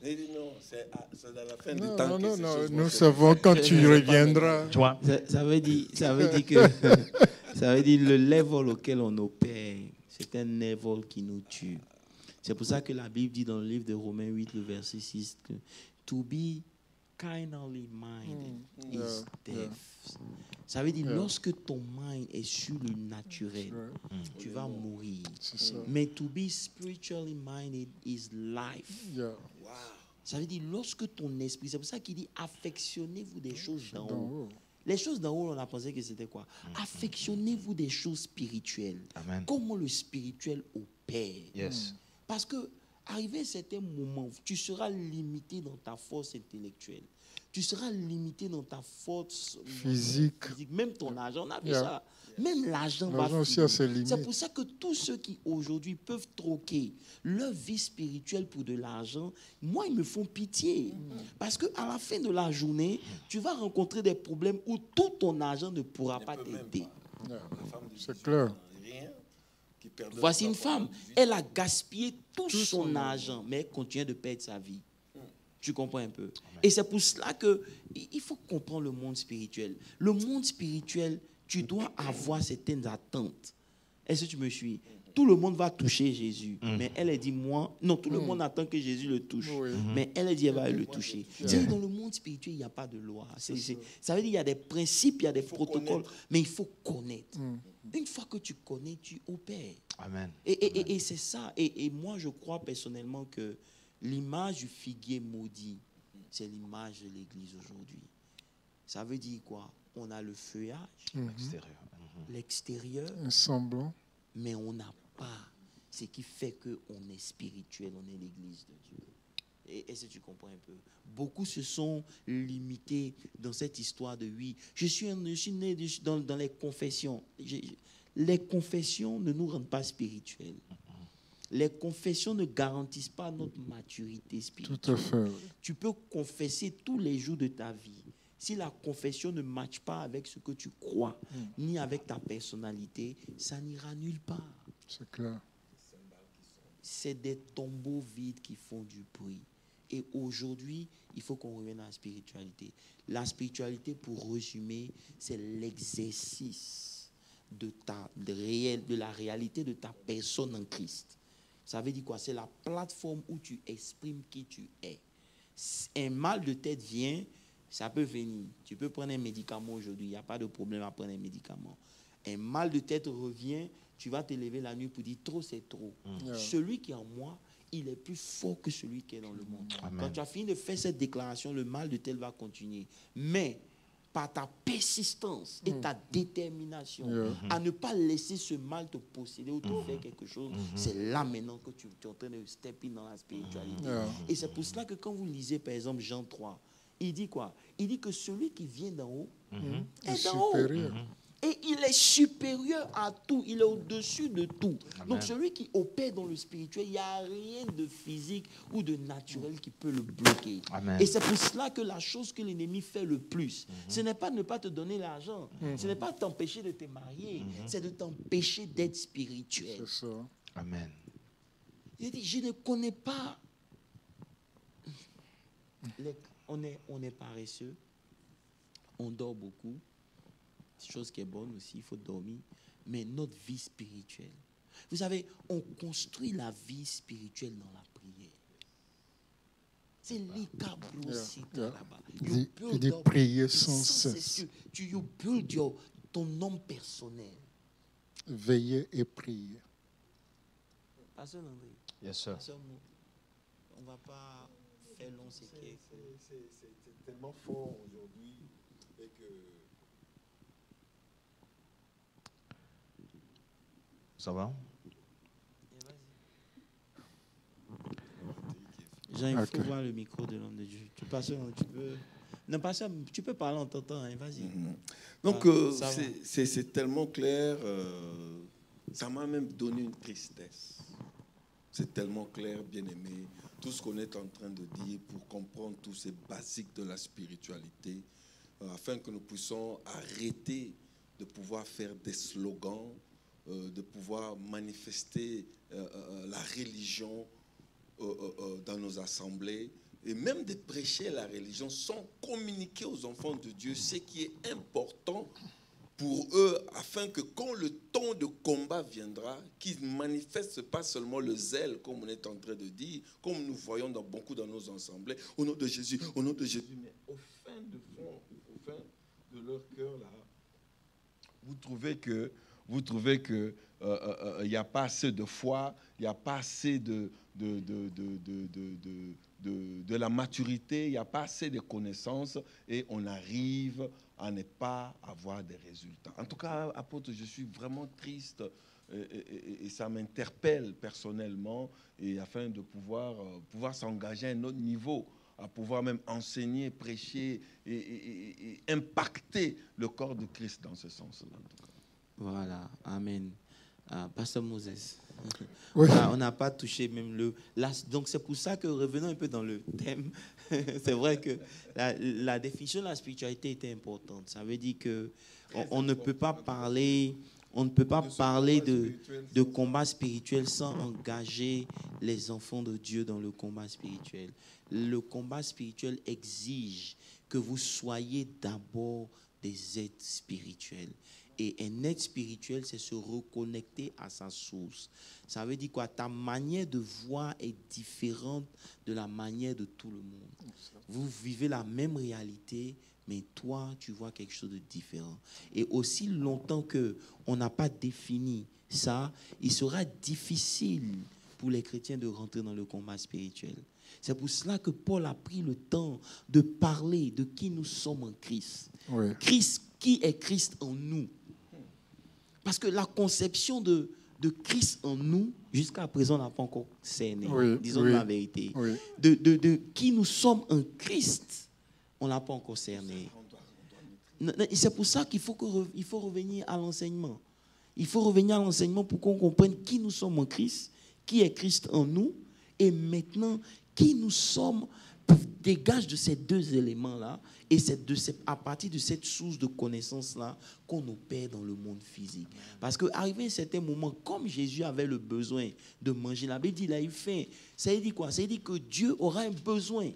[SPEAKER 3] Il dit non, c'est dans la fin du temps
[SPEAKER 4] Non,
[SPEAKER 3] que
[SPEAKER 4] non,
[SPEAKER 3] ces
[SPEAKER 4] non.
[SPEAKER 3] choses vont
[SPEAKER 4] Nous
[SPEAKER 3] se
[SPEAKER 4] savons
[SPEAKER 3] faire.
[SPEAKER 4] quand tu reviendras.
[SPEAKER 2] Tu vois?
[SPEAKER 1] Ça veut dire que ça veut dire le level auquel on opère, c'est un level qui nous tue. C'est pour ça que la Bible dit dans le livre de Romains 8, le verset 6, que to be kindly minded is death. Ça veut dire lorsque ton mind est sur le naturel, tu vas mourir.
[SPEAKER 4] C'est ça.
[SPEAKER 1] Mais to be spiritually minded is life.
[SPEAKER 4] Yeah.
[SPEAKER 3] Wow.
[SPEAKER 1] Ça veut dire lorsque ton esprit, c'est pour ça qu'il dit affectionnez-vous des choses d'en
[SPEAKER 4] D'en
[SPEAKER 1] haut.
[SPEAKER 4] haut.
[SPEAKER 1] Les choses d'en haut, on a pensé que c'était quoi? Affectionnez-vous des choses spirituelles.
[SPEAKER 2] Amen.
[SPEAKER 1] Comment le spirituel opère.
[SPEAKER 2] Yes.
[SPEAKER 1] Parce que, arrivé à un certain moment, tu seras limité dans ta force intellectuelle. Tu seras limité dans ta force
[SPEAKER 4] Physique.
[SPEAKER 1] Même ton argent, on a vu
[SPEAKER 4] Yeah.
[SPEAKER 1] ça. Même l'argent va
[SPEAKER 4] L'argent aussi
[SPEAKER 1] finir.
[SPEAKER 4] a ses limites.
[SPEAKER 1] C'est pour ça que tous ceux qui aujourd'hui peuvent troquer leur vie spirituelle pour de l'argent, moi, ils me font pitié. Parce qu'à la fin de la journée, tu vas rencontrer des problèmes où tout ton argent ne pourra pas t'aider.
[SPEAKER 4] Yeah.
[SPEAKER 3] La femme de
[SPEAKER 4] C'est
[SPEAKER 3] Jésus,
[SPEAKER 4] clair.
[SPEAKER 3] rien, qui perdait
[SPEAKER 1] Voici
[SPEAKER 3] sa
[SPEAKER 1] une
[SPEAKER 3] femme,
[SPEAKER 1] femme, elle a gaspillé tout son
[SPEAKER 4] son
[SPEAKER 1] argent, mais elle continue de perdre sa vie. Tu comprends un peu? Et c'est pour cela qu'il faut comprendre le monde spirituel. Le monde spirituel, tu dois avoir certaines attentes. Est-ce que tu me suis? Tout le monde va toucher Jésus. Mais elle a dit, moi, non, tout le monde attend que Jésus le touche.
[SPEAKER 4] Oui.
[SPEAKER 1] Mais elle a dit, elle va le toucher. C'est-à-dire, dans le monde spirituel, il n'y a pas de loi. Ça veut dire qu'il y a des principes, il y a des protocoles, mais il faut connaître. Une fois que tu connais, tu opères.
[SPEAKER 2] Amen.
[SPEAKER 1] Et c'est ça. Et moi, je crois personnellement que l'image du figuier maudit, c'est l'image de l'Église aujourd'hui. Ça veut dire quoi? On a le feuillage,
[SPEAKER 2] Extérieur.
[SPEAKER 1] l'extérieur,
[SPEAKER 4] Un semblant.
[SPEAKER 1] mais on n'a pas ce qui fait qu'on est spirituel, on est l'Église de Dieu. Est-ce que tu comprends un peu? Beaucoup se sont limités dans cette histoire de oui. Je suis né dans les confessions. Les confessions ne nous rendent pas spirituels. Les confessions ne garantissent pas notre maturité spirituelle.
[SPEAKER 4] Tout à fait.
[SPEAKER 1] Tu peux confesser tous les jours de ta vie. Si la confession ne matche pas avec ce que tu crois, ni avec ta personnalité, ça n'ira nulle part.
[SPEAKER 4] C'est clair.
[SPEAKER 1] C'est des tombeaux vides qui font du bruit. Et aujourd'hui, il faut qu'on revienne à la spiritualité. La spiritualité, pour résumer, c'est l'exercice de la réalité de ta personne en Christ. Ça veut dire quoi? C'est la plateforme où tu exprimes qui tu es. Un mal de tête vient, ça peut venir. Tu peux prendre un médicament aujourd'hui, il n'y a pas de problème à prendre un médicament. Un mal de tête revient, tu vas te lever la nuit pour dire trop, c'est trop. Celui qui est en moi, il est plus fort que celui qui est dans le monde.
[SPEAKER 2] Amen.
[SPEAKER 1] Quand tu as fini de faire cette déclaration, le mal de tête va continuer. Mais par ta persistance et ta détermination à ne pas laisser ce mal te posséder ou te faire quelque chose, c'est là maintenant que tu es en train de step in dans la spiritualité. Et c'est pour cela que quand vous lisez par exemple Jean 3, il dit quoi? Il dit que celui qui vient d'en haut est d'en haut. Et il est supérieur à tout, il est au-dessus de tout.
[SPEAKER 2] Amen.
[SPEAKER 1] Donc celui qui opère dans le spirituel, il n'y a rien de physique ou de naturel qui peut le bloquer.
[SPEAKER 2] Amen.
[SPEAKER 1] Et c'est pour cela que la chose que l'ennemi fait le plus, ce n'est pas de ne pas te donner l'argent, ce n'est pas de t'empêcher de te marier, c'est de t'empêcher d'être spirituel.
[SPEAKER 4] C'est ça.
[SPEAKER 2] Amen.
[SPEAKER 1] Il dit, je ne connais pas. On est paresseux, on dort beaucoup. Chose qui est bonne aussi, il faut dormir. Mais notre vie spirituelle. Vous savez, on construit la vie spirituelle dans la prière. C'est l'ikabrosita là-bas.
[SPEAKER 4] Il dit prier sans cesse.
[SPEAKER 1] You build ton homme personnel.
[SPEAKER 4] Veiller et prier.
[SPEAKER 1] Pasteur Landry.
[SPEAKER 2] Yes, sir.
[SPEAKER 1] Pasteur Mou, on ne va pas faire long, c'est
[SPEAKER 3] tellement fort aujourd'hui et que
[SPEAKER 2] Ça va?
[SPEAKER 1] Jean, il faut voir le micro de l'homme de Dieu. Tu peux parler en t'entendant, hein, vas-y.
[SPEAKER 3] Donc,
[SPEAKER 1] Ça va.
[SPEAKER 3] c'est tellement clair. Ça m'a même donné une tristesse. C'est tellement clair, bien-aimé. Tout ce qu'on est en train de dire pour comprendre tous ces basiques de la spiritualité, afin que nous puissions arrêter de pouvoir faire des slogans, de pouvoir manifester la religion dans nos assemblées et même de prêcher la religion sans communiquer aux enfants de Dieu ce qui est important pour eux, afin que quand le temps de combat viendra, qu'ils ne manifestent pas seulement le zèle, comme on est en train de dire, comme nous voyons beaucoup dans nos assemblées, au nom de Jésus, mais au fin de fond, au fin de leur cœur, là, vous trouvez que il n'y a pas assez de foi, il n'y a pas assez de la maturité, il n'y a pas assez de connaissances et on arrive à ne pas avoir des résultats. En tout cas, apôtre, je suis vraiment triste et ça m'interpelle personnellement et afin de pouvoir s'engager à un autre niveau, à pouvoir même enseigner, prêcher et impacter le corps de Christ dans ce sens-là. En tout cas.
[SPEAKER 1] Voilà, amen. Pasteur Moses,
[SPEAKER 4] Oui.
[SPEAKER 1] on n'a pas touché même donc c'est pour ça que, revenons un peu dans le thème, c'est vrai que la définition de la spiritualité était importante. Ça veut dire que on ne peut pas parler de combat spirituel sans engager les enfants de Dieu dans le combat spirituel. Le combat spirituel exige que vous soyez d'abord des êtres spirituels. Et un être spirituel, c'est se reconnecter à sa source. Ça veut dire quoi? Ta manière de voir est différente de la manière de tout le monde. Vous vivez la même réalité, mais toi, tu vois quelque chose de différent. Et aussi longtemps qu'on n'a pas défini ça, il sera difficile pour les chrétiens de rentrer dans le combat spirituel. C'est pour cela que Paul a pris le temps de parler de qui nous sommes en Christ.
[SPEAKER 4] Oui.
[SPEAKER 1] Christ, qui est Christ en nous? Parce que la conception de Christ en nous, jusqu'à présent, n'a pas encore cerné.
[SPEAKER 4] Oui,
[SPEAKER 1] Disons
[SPEAKER 4] oui,
[SPEAKER 1] la vérité.
[SPEAKER 4] oui.
[SPEAKER 1] De qui nous sommes en Christ, on ne l'a pas encore cerné. Et c'est pour ça qu'il faut revenir à l'enseignement. Il faut revenir à l'enseignement pour qu'on comprenne qui nous sommes en Christ, qui est Christ en nous, et maintenant, qui nous sommes dégage de ces deux éléments-là et c'est à partir de cette source de connaissance-là qu'on opère dans le monde physique. Parce qu'arrivé à un certain moment, comme Jésus avait le besoin de manger, la Bible dit il a eu faim. Ça veut dire quoi? Ça veut dire que Dieu aura un besoin.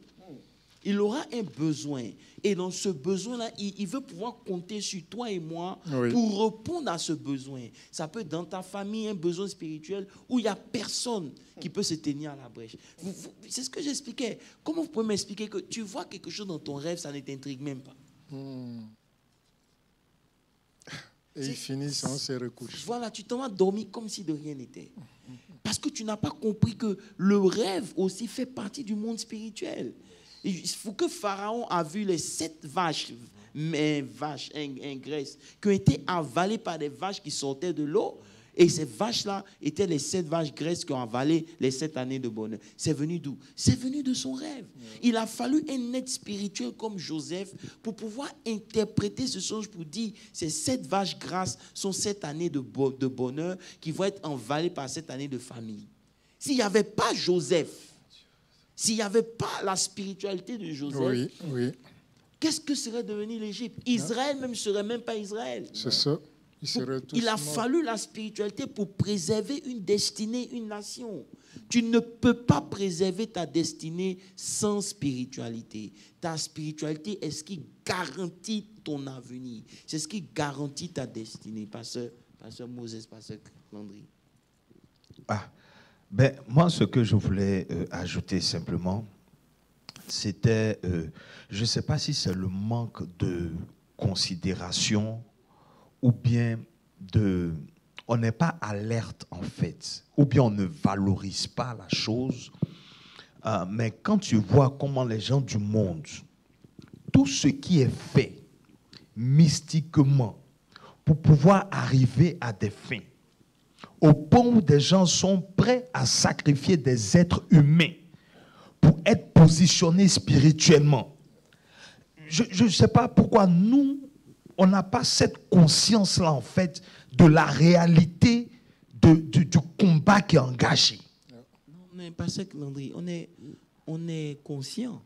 [SPEAKER 1] Il aura un besoin. Et dans ce besoin-là, il veut pouvoir compter sur toi et moi pour répondre à ce besoin. Ça peut être dans ta famille, un besoin spirituel où il n'y a personne qui peut se tenir à la brèche. C'est ce que j'expliquais. Comment vous pouvez m'expliquer que tu vois quelque chose dans ton rêve, ça ne t'intrigue même pas?
[SPEAKER 4] Et il finit sans se recoucher.
[SPEAKER 1] Voilà, tu t'en vas dormir comme si de rien n'était. Parce que tu n'as pas compris que le rêve aussi fait partie du monde spirituel. Il faut que Pharaon a vu les 7 vaches en Grèce qui ont été avalées par des vaches qui sortaient de l'eau. Et ces vaches-là étaient les 7 vaches grèces qui ont avalé les 7 années de bonheur. C'est venu d'où? C'est venu de son rêve. Il a fallu un être spirituel comme Joseph pour pouvoir interpréter ce songe pour dire ces 7 vaches grasses sont 7 années de bonheur qui vont être avalées par 7 années de famille. S'il n'y avait pas Joseph, s'il n'y avait pas la spiritualité de Joseph, qu'est-ce que serait devenu l'Égypte? Israël même ne serait même pas Israël.
[SPEAKER 4] C'est ça.
[SPEAKER 1] Il a fallu la spiritualité pour préserver une destinée, une nation. Tu ne peux pas préserver ta destinée sans spiritualité. Ta spiritualité est ce qui garantit ton avenir. C'est ce qui garantit ta destinée. Pasteur Moses, Pasteur Landry.
[SPEAKER 2] Moi, ce que je voulais ajouter simplement, c'était, je ne sais pas si c'est le manque de considération ou bien on n'est pas alerte en fait, ou bien on ne valorise pas la chose. Mais quand tu vois comment les gens du monde, tout ce qui est fait mystiquement pour pouvoir arriver à des fins, au point où des gens sont prêts à sacrifier des êtres humains pour être positionnés spirituellement. Je ne sais pas pourquoi nous, on n'a pas cette conscience-là, en fait, de la réalité du combat qui est engagé.
[SPEAKER 1] Non, mais Pasteur Landry, on est conscient.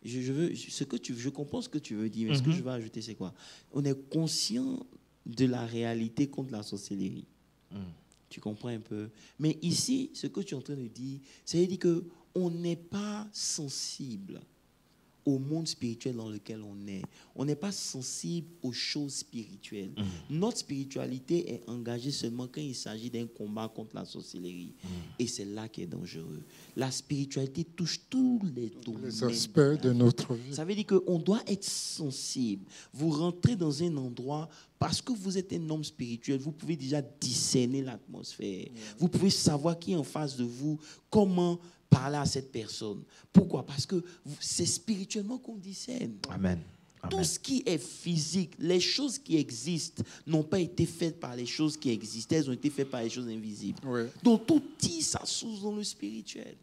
[SPEAKER 1] Je comprends ce que tu veux dire, mais ce que je veux ajouter, c'est quoi? On est conscient de la réalité contre la sorcellerie. Tu comprends un peu? Mais ici, ce que tu es en train de dire, c'est-à-dire qu'on n'est pas sensible au monde spirituel dans lequel on est. On n'est pas sensible aux choses spirituelles. Notre spiritualité est engagée seulement quand il s'agit d'un combat contre la sorcellerie. Et c'est là qui est dangereux. La spiritualité touche tous les domaines.
[SPEAKER 4] Les aspects de notre vie.
[SPEAKER 1] Ça veut dire qu'on doit être sensible. Vous rentrez dans un endroit, parce que vous êtes un homme spirituel, vous pouvez déjà discerner l'atmosphère. Vous pouvez savoir qui est en face de vous, comment parler à cette personne. Pourquoi? Parce que c'est spirituellement qu'on discerne.
[SPEAKER 2] Amen.
[SPEAKER 1] Tout ce qui est physique, les choses qui existent n'ont pas été faites par les choses qui existaient, elles ont été faites par les choses invisibles. Donc tout tire sa source dans le spirituel.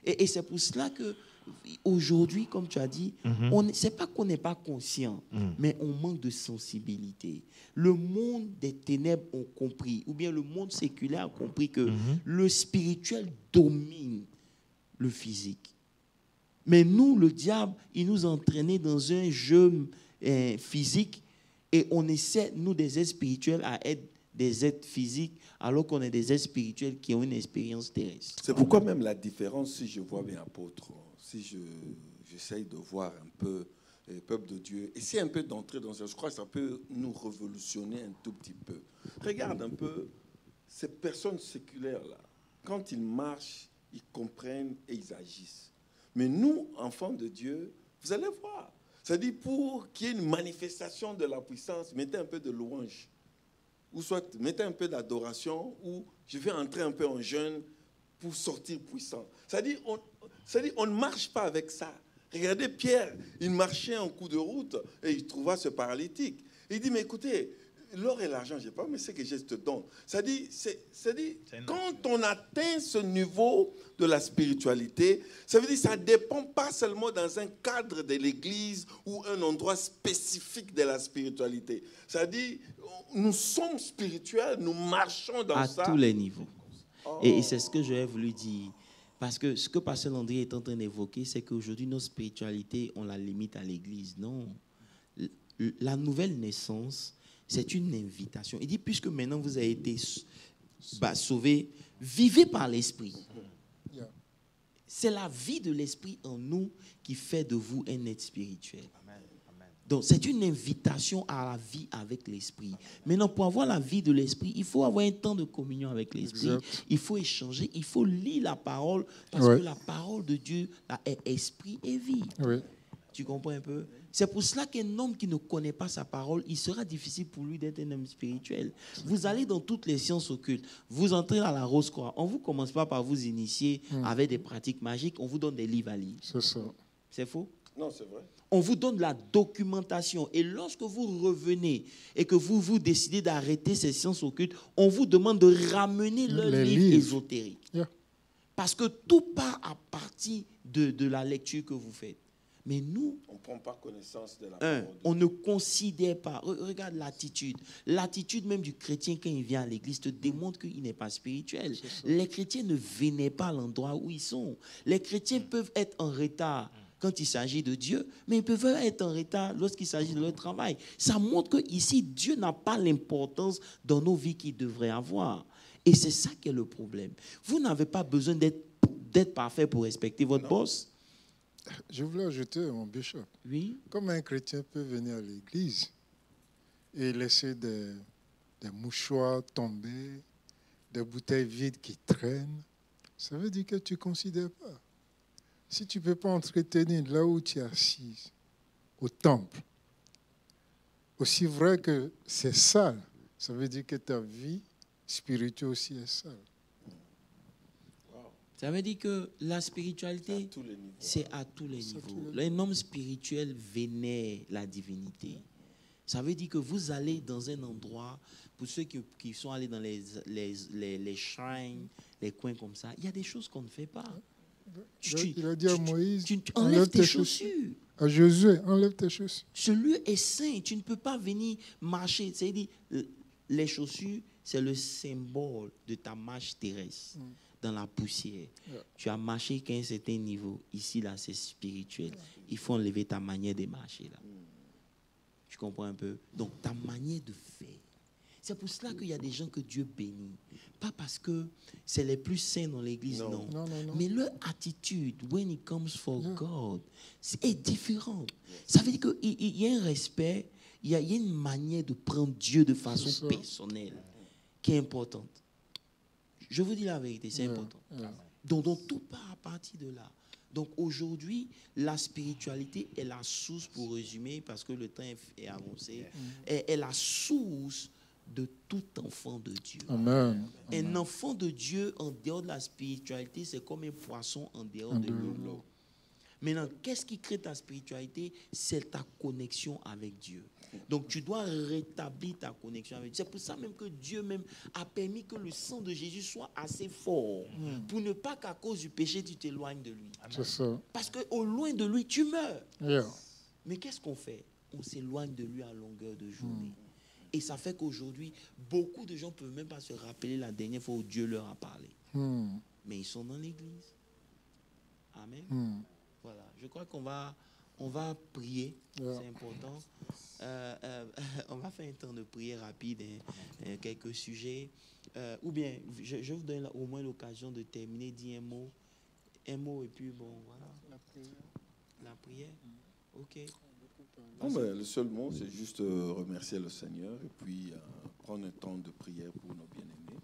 [SPEAKER 1] Et c'est pour cela que aujourd'hui, comme tu as dit, c'est pas qu'on n'est pas conscient, mais on manque de sensibilité. Le monde des ténèbres ont compris, ou bien le monde séculaire a compris que le spirituel domine le physique. Mais nous, le diable, il nous a entraînés dans un jeu physique et on essaie, nous, des êtres spirituels, à être des êtres physiques alors qu'on est des êtres spirituels qui ont une expérience terrestre.
[SPEAKER 3] C'est pourquoi même la différence, si je vois bien apôtre, si j'essaye de voir un peu le peuple de Dieu, essayer un peu d'entrer dans ça, je crois que ça peut nous révolutionner un tout petit peu. Regarde un peu ces personnes séculaires-là, quand ils marchent, ils comprennent et ils agissent. Mais nous, enfants de Dieu, vous allez voir. C'est-à-dire, pour qu'il y ait une manifestation de la puissance, mettez un peu de louange. Ou soit mettez un peu d'adoration, ou je vais entrer un peu en jeûne pour sortir puissant. C'est-à-dire, on ne marche pas avec ça. Regardez Pierre, il marchait en coup de route et il trouva ce paralytique. Il dit, mais écoutez, l'or et l'argent, je n'ai pas, mais c'est que je te donne. C'est-à-dire, quand on atteint ce niveau de la spiritualité, ça veut dire que ça ne dépend pas seulement dans un cadre de l'église ou un endroit spécifique de la spiritualité. C'est-à-dire, nous sommes spirituels, nous marchons dans ça.
[SPEAKER 1] À tous les niveaux. Et c'est ce que j'aurais voulu dire. Parce que ce que Pasteur Landry est en train d'évoquer, c'est qu'aujourd'hui, notre spiritualité, on la limite à l'église. Non. La nouvelle naissance, c'est une invitation. Il dit, puisque maintenant vous avez été sauvés, vivez par l'esprit. C'est la vie de l'esprit en nous qui fait de vous un être spirituel. Donc, c'est une invitation à la vie avec l'esprit. Maintenant, pour avoir la vie de l'esprit, il faut avoir un temps de communion avec l'esprit. Exact. Il faut échanger, il faut lire la parole, parce que la parole de Dieu est esprit et vie. Oui. Tu comprends un peu? C'est pour cela qu'un homme qui ne connaît pas sa parole, il sera difficile pour lui d'être un homme spirituel. Vous allez dans toutes les sciences occultes, vous entrez dans la Rose-Croix, on ne vous commence pas par vous initier avec des pratiques magiques, on vous donne des livres à lire. C'est ça. C'est faux?
[SPEAKER 3] Non, c'est vrai.
[SPEAKER 1] On vous donne la documentation. Et lorsque vous revenez et que vous décidez d'arrêter ces sciences occultes, on vous demande de ramener les livres ésotériques. Yeah. Parce que tout part à partir de la lecture que vous faites. Mais nous,
[SPEAKER 3] on ne prend pas connaissance de la parole.
[SPEAKER 1] On ne considère pas. Regarde l'attitude. L'attitude même du chrétien quand il vient à l'église te démontre qu'il n'est pas spirituel. Les chrétiens ne venaient pas à l'endroit où ils sont. Les chrétiens peuvent être en retard quand il s'agit de Dieu, mais ils peuvent être en retard lorsqu'il s'agit de leur travail. Ça montre qu'ici, Dieu n'a pas l'importance dans nos vies qu'il devrait avoir. Et c'est ça qui est le problème. Vous n'avez pas besoin d'être parfait pour respecter votre boss.
[SPEAKER 4] Je voulais ajouter, mon bishop,
[SPEAKER 1] oui?
[SPEAKER 4] Comme un chrétien peut venir à l'église et laisser des mouchoirs tomber, des bouteilles vides qui traînent, ça veut dire que tu ne considères pas. Si tu ne peux pas entretenir là où tu es assis, au temple, aussi vrai que c'est sale, ça veut dire que ta vie spirituelle aussi est sale.
[SPEAKER 1] Ça veut dire que la spiritualité, c'est à tous les niveaux. Un homme spirituel vénère la divinité. Ça veut dire que vous allez dans un endroit, pour ceux qui sont allés dans les shrines, les coins comme ça, il y a des choses qu'on ne fait pas.
[SPEAKER 4] Il a dit à Moïse,
[SPEAKER 1] tu enlèves tes chaussures.
[SPEAKER 4] À Josué, enlève tes chaussures.
[SPEAKER 1] Ce lieu est saint, tu ne peux pas venir marcher. C'est-à-dire, les chaussures, c'est le symbole de ta marche terrestre. Dans la poussière. Tu as marché qu'à un certain niveau. Ici, là, c'est spirituel. Il faut enlever ta manière de marcher, là. Tu comprends un peu? Donc, ta manière de faire. C'est pour cela qu'il y a des gens que Dieu bénit. Pas parce que c'est les plus saints dans l'église, non. Mais leur attitude, when it comes for God, est différente. Ça veut dire qu'il y a un respect, il y a une manière de prendre Dieu de façon personnelle qui est importante. Je vous dis la vérité, c'est important. Donc, tout part à partir de là. Donc, aujourd'hui, la spiritualité est la source, pour résumer, parce que le temps est avancé, est la source de tout enfant de Dieu.
[SPEAKER 4] Amen.
[SPEAKER 1] Un enfant de Dieu, en dehors de la spiritualité, c'est comme un poisson en dehors de l'eau. Maintenant, qu'est-ce qui crée ta spiritualité? C'est ta connexion avec Dieu. Donc, tu dois rétablir ta connexion avec Dieu. C'est pour ça même que Dieu même a permis que le sang de Jésus soit assez fort pour ne pas qu'à cause du péché, tu t'éloignes de lui.
[SPEAKER 4] C'est ça.
[SPEAKER 1] Parce qu'au loin de lui, tu meurs.
[SPEAKER 4] Yeah.
[SPEAKER 1] Mais qu'est-ce qu'on fait? On s'éloigne de lui à longueur de journée. Et ça fait qu'aujourd'hui, beaucoup de gens ne peuvent même pas se rappeler la dernière fois où Dieu leur a parlé. Mais ils sont dans l'église. Amen. Voilà. Je crois qu'on va prier. C'est important. On va faire un temps de prière rapide, quelques sujets. Ou bien, je vous donne au moins l'occasion de terminer, dire un mot et puis bon, voilà. La prière. Ok.
[SPEAKER 3] Non, mais le seul mot, c'est juste remercier le Seigneur et puis prendre un temps de prière pour nos bien-aimés.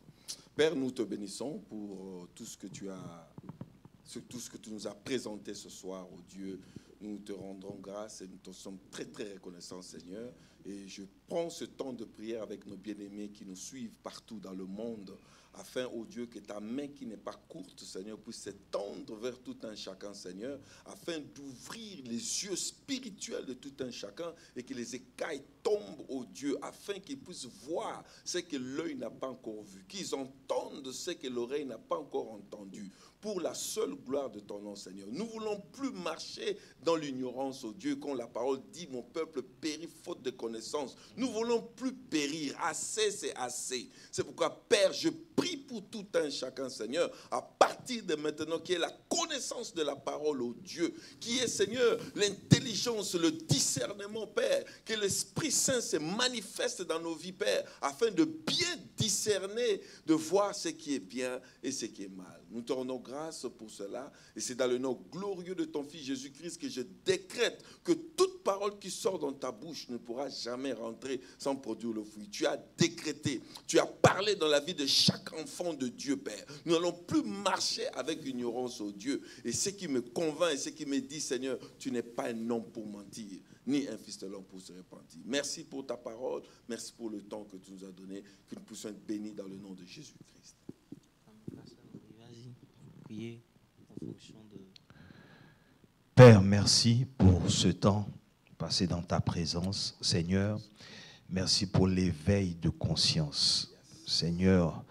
[SPEAKER 3] Père, nous te bénissons pour tout ce que tu nous as présenté ce soir, oh Dieu. Nous te rendons grâce et nous te sommes très, très reconnaissants, Seigneur. Et je prends ce temps de prière avec nos bien-aimés qui nous suivent partout dans le monde, afin, ô Dieu, que ta main qui n'est pas courte, Seigneur, puisse s'étendre vers tout un chacun, Seigneur, afin d'ouvrir les yeux spirituels de tout un chacun et que les écailles tombent, ô Dieu, afin qu'ils puissent voir ce que l'œil n'a pas encore vu, qu'ils entendent ce que l'oreille n'a pas encore entendu. Pour la seule gloire de ton nom, Seigneur. Nous ne voulons plus marcher dans l'ignorance, ô Dieu, quand la parole dit « Mon peuple périt faute de connaissance ». Nous ne voulons plus périr. Assez, c'est assez. C'est pourquoi, Père, je prie pour tout un chacun, Seigneur, à partir de maintenant, qui est la connaissance de la parole au Dieu, qui est, Seigneur, l'intelligence, le discernement, Père, que l'Esprit Saint se manifeste dans nos vies, Père, afin de bien discerner, de voir ce qui est bien et ce qui est mal. Nous te rendons grâce pour cela, et c'est dans le nom glorieux de ton Fils Jésus-Christ que je décrète que toute parole qui sort dans ta bouche ne pourra jamais rentrer sans produire le fruit. Tu as décrété, tu as parlé dans la vie de chaque enfant de Dieu, Père. Nous n'allons plus marcher avec ignorance au Dieu. Et ce qui me convainc et ce qui me dit, Seigneur, tu n'es pas un homme pour mentir, ni un fils de l'homme pour se repentir. Merci pour ta parole, merci pour le temps que tu nous as donné, que nous puissions être bénis dans le nom de Jésus-Christ.
[SPEAKER 1] Vas-y, priez en fonction de...
[SPEAKER 2] Père, merci pour ce temps passé dans ta présence. Seigneur, merci pour l'éveil de conscience. Seigneur,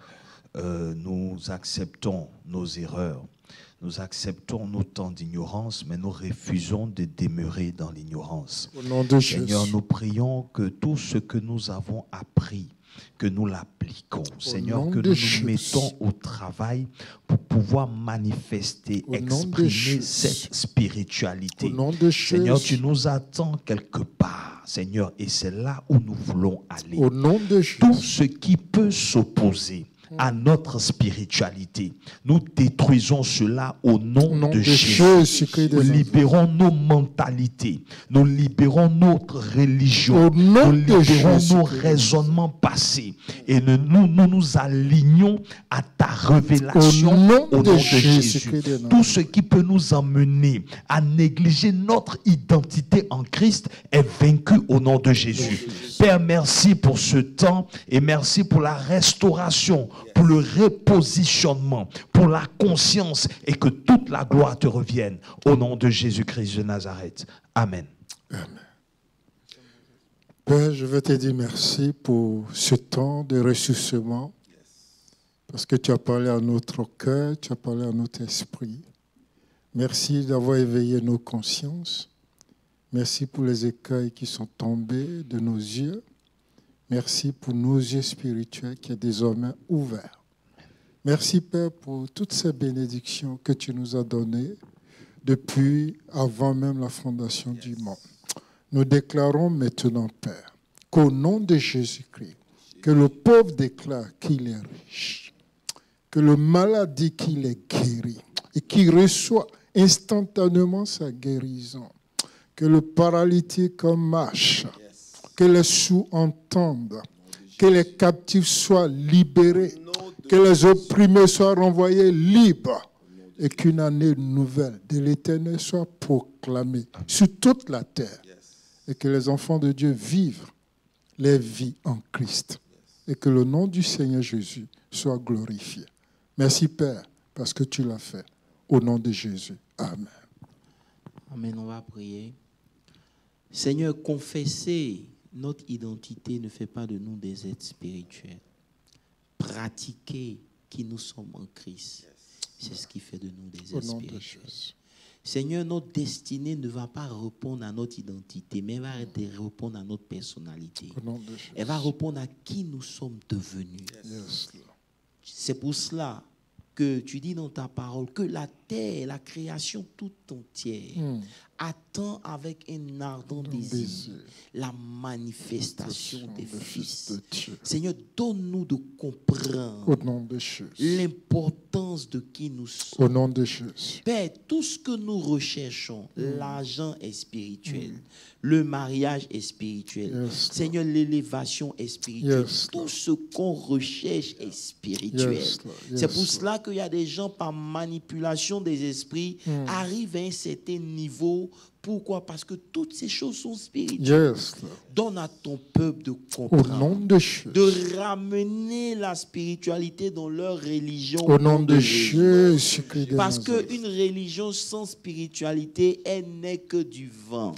[SPEAKER 2] nous acceptons nos erreurs, nous acceptons nos temps d'ignorance, mais nous refusons de demeurer dans l'ignorance.
[SPEAKER 4] Au nom de
[SPEAKER 2] Seigneur,
[SPEAKER 4] Jésus.
[SPEAKER 2] nous prions que tout ce que nous avons appris, que nous l'appliquons. Seigneur,
[SPEAKER 4] nom
[SPEAKER 2] que
[SPEAKER 4] de
[SPEAKER 2] nous
[SPEAKER 4] Jésus.
[SPEAKER 2] nous mettons au travail pour pouvoir manifester,
[SPEAKER 4] Au nom de
[SPEAKER 2] exprimer
[SPEAKER 4] Jésus.
[SPEAKER 2] cette spiritualité.
[SPEAKER 4] Au nom de
[SPEAKER 2] Seigneur,
[SPEAKER 4] Jésus.
[SPEAKER 2] tu nous attends quelque part, Seigneur, et c'est là où nous voulons aller.
[SPEAKER 4] Au nom de Jésus.
[SPEAKER 2] Tout ce qui peut s'opposer à notre spiritualité, nous détruisons cela au nom de Jésus.
[SPEAKER 4] Jésus-Christ
[SPEAKER 2] Nous
[SPEAKER 4] des
[SPEAKER 2] libérons nos mentalités, nous libérons notre religion,
[SPEAKER 4] Au nom
[SPEAKER 2] nous
[SPEAKER 4] de
[SPEAKER 2] libérons
[SPEAKER 4] Jésus.
[SPEAKER 2] nos raisonnements passés et nous alignons à ta révélation
[SPEAKER 4] Au nom
[SPEAKER 2] au
[SPEAKER 4] de
[SPEAKER 2] nom de
[SPEAKER 4] Jésus.
[SPEAKER 2] Jésus. Tout ce qui peut nous emmener à négliger notre identité en Christ est vaincu au nom de Jésus. Père, merci pour ce temps et merci pour la restauration, pour le repositionnement, pour la conscience et que toute la gloire te revienne au nom de Jésus-Christ de Nazareth. Amen.
[SPEAKER 4] Père, je veux te dire merci pour ce temps de ressourcement, parce que tu as parlé à notre cœur, tu as parlé à notre esprit. Merci d'avoir éveillé nos consciences. Merci pour les écailles qui sont tombées de nos yeux. Merci pour nos yeux spirituels qui est désormais ouverts. Merci, Père, pour toutes ces bénédictions que tu nous as données depuis avant même la fondation du monde. Nous déclarons maintenant, Père, qu'au nom de Jésus-Christ, que le pauvre déclare qu'il est riche, que le malade dit qu'il est guéri et qu'il reçoit instantanément sa guérison, que le paralytique marche, que les sourds entendent, que les captifs soient libérés, que les opprimés soient renvoyés libres et qu'une année nouvelle de l'Éternel soit proclamée sur toute la terre et que les enfants de Dieu vivent les vies en Christ et que le nom du Seigneur Jésus soit glorifié. Merci Père parce que tu l'as fait. Au nom de Jésus. Amen.
[SPEAKER 1] Amen, on va prier. Seigneur, confesser notre identité ne fait pas de nous des êtres spirituels. Pratiquer qui nous sommes en Christ, c'est ce qui fait de nous des êtres spirituels. Seigneur, notre destinée ne va pas répondre à notre identité, mais elle va répondre à notre personnalité. Elle va répondre à qui nous sommes devenus. C'est pour cela que tu dis dans ta parole que la terre, la création toute entière, attend avec un ardent désir la manifestation des fils de Dieu. Seigneur, donne-nous de comprendre l'importance de qui nous sommes.
[SPEAKER 4] Au nom de Jésus.
[SPEAKER 1] Père, tout ce que nous recherchons, l'argent est spirituel, le mariage est spirituel, Seigneur, l'élévation est spirituelle, tout ce qu'on recherche est spirituel. C'est pour cela qu'il y a des gens par manipulation des esprits arrivent à un certain niveau. Pourquoi? Parce que toutes ces choses sont spirituelles. Donne à ton peuple de comprendre, de ramener la spiritualité dans leur religion.
[SPEAKER 4] Au nom de Jésus.
[SPEAKER 1] Parce qu'une religion sans spiritualité, elle n'est que du vent.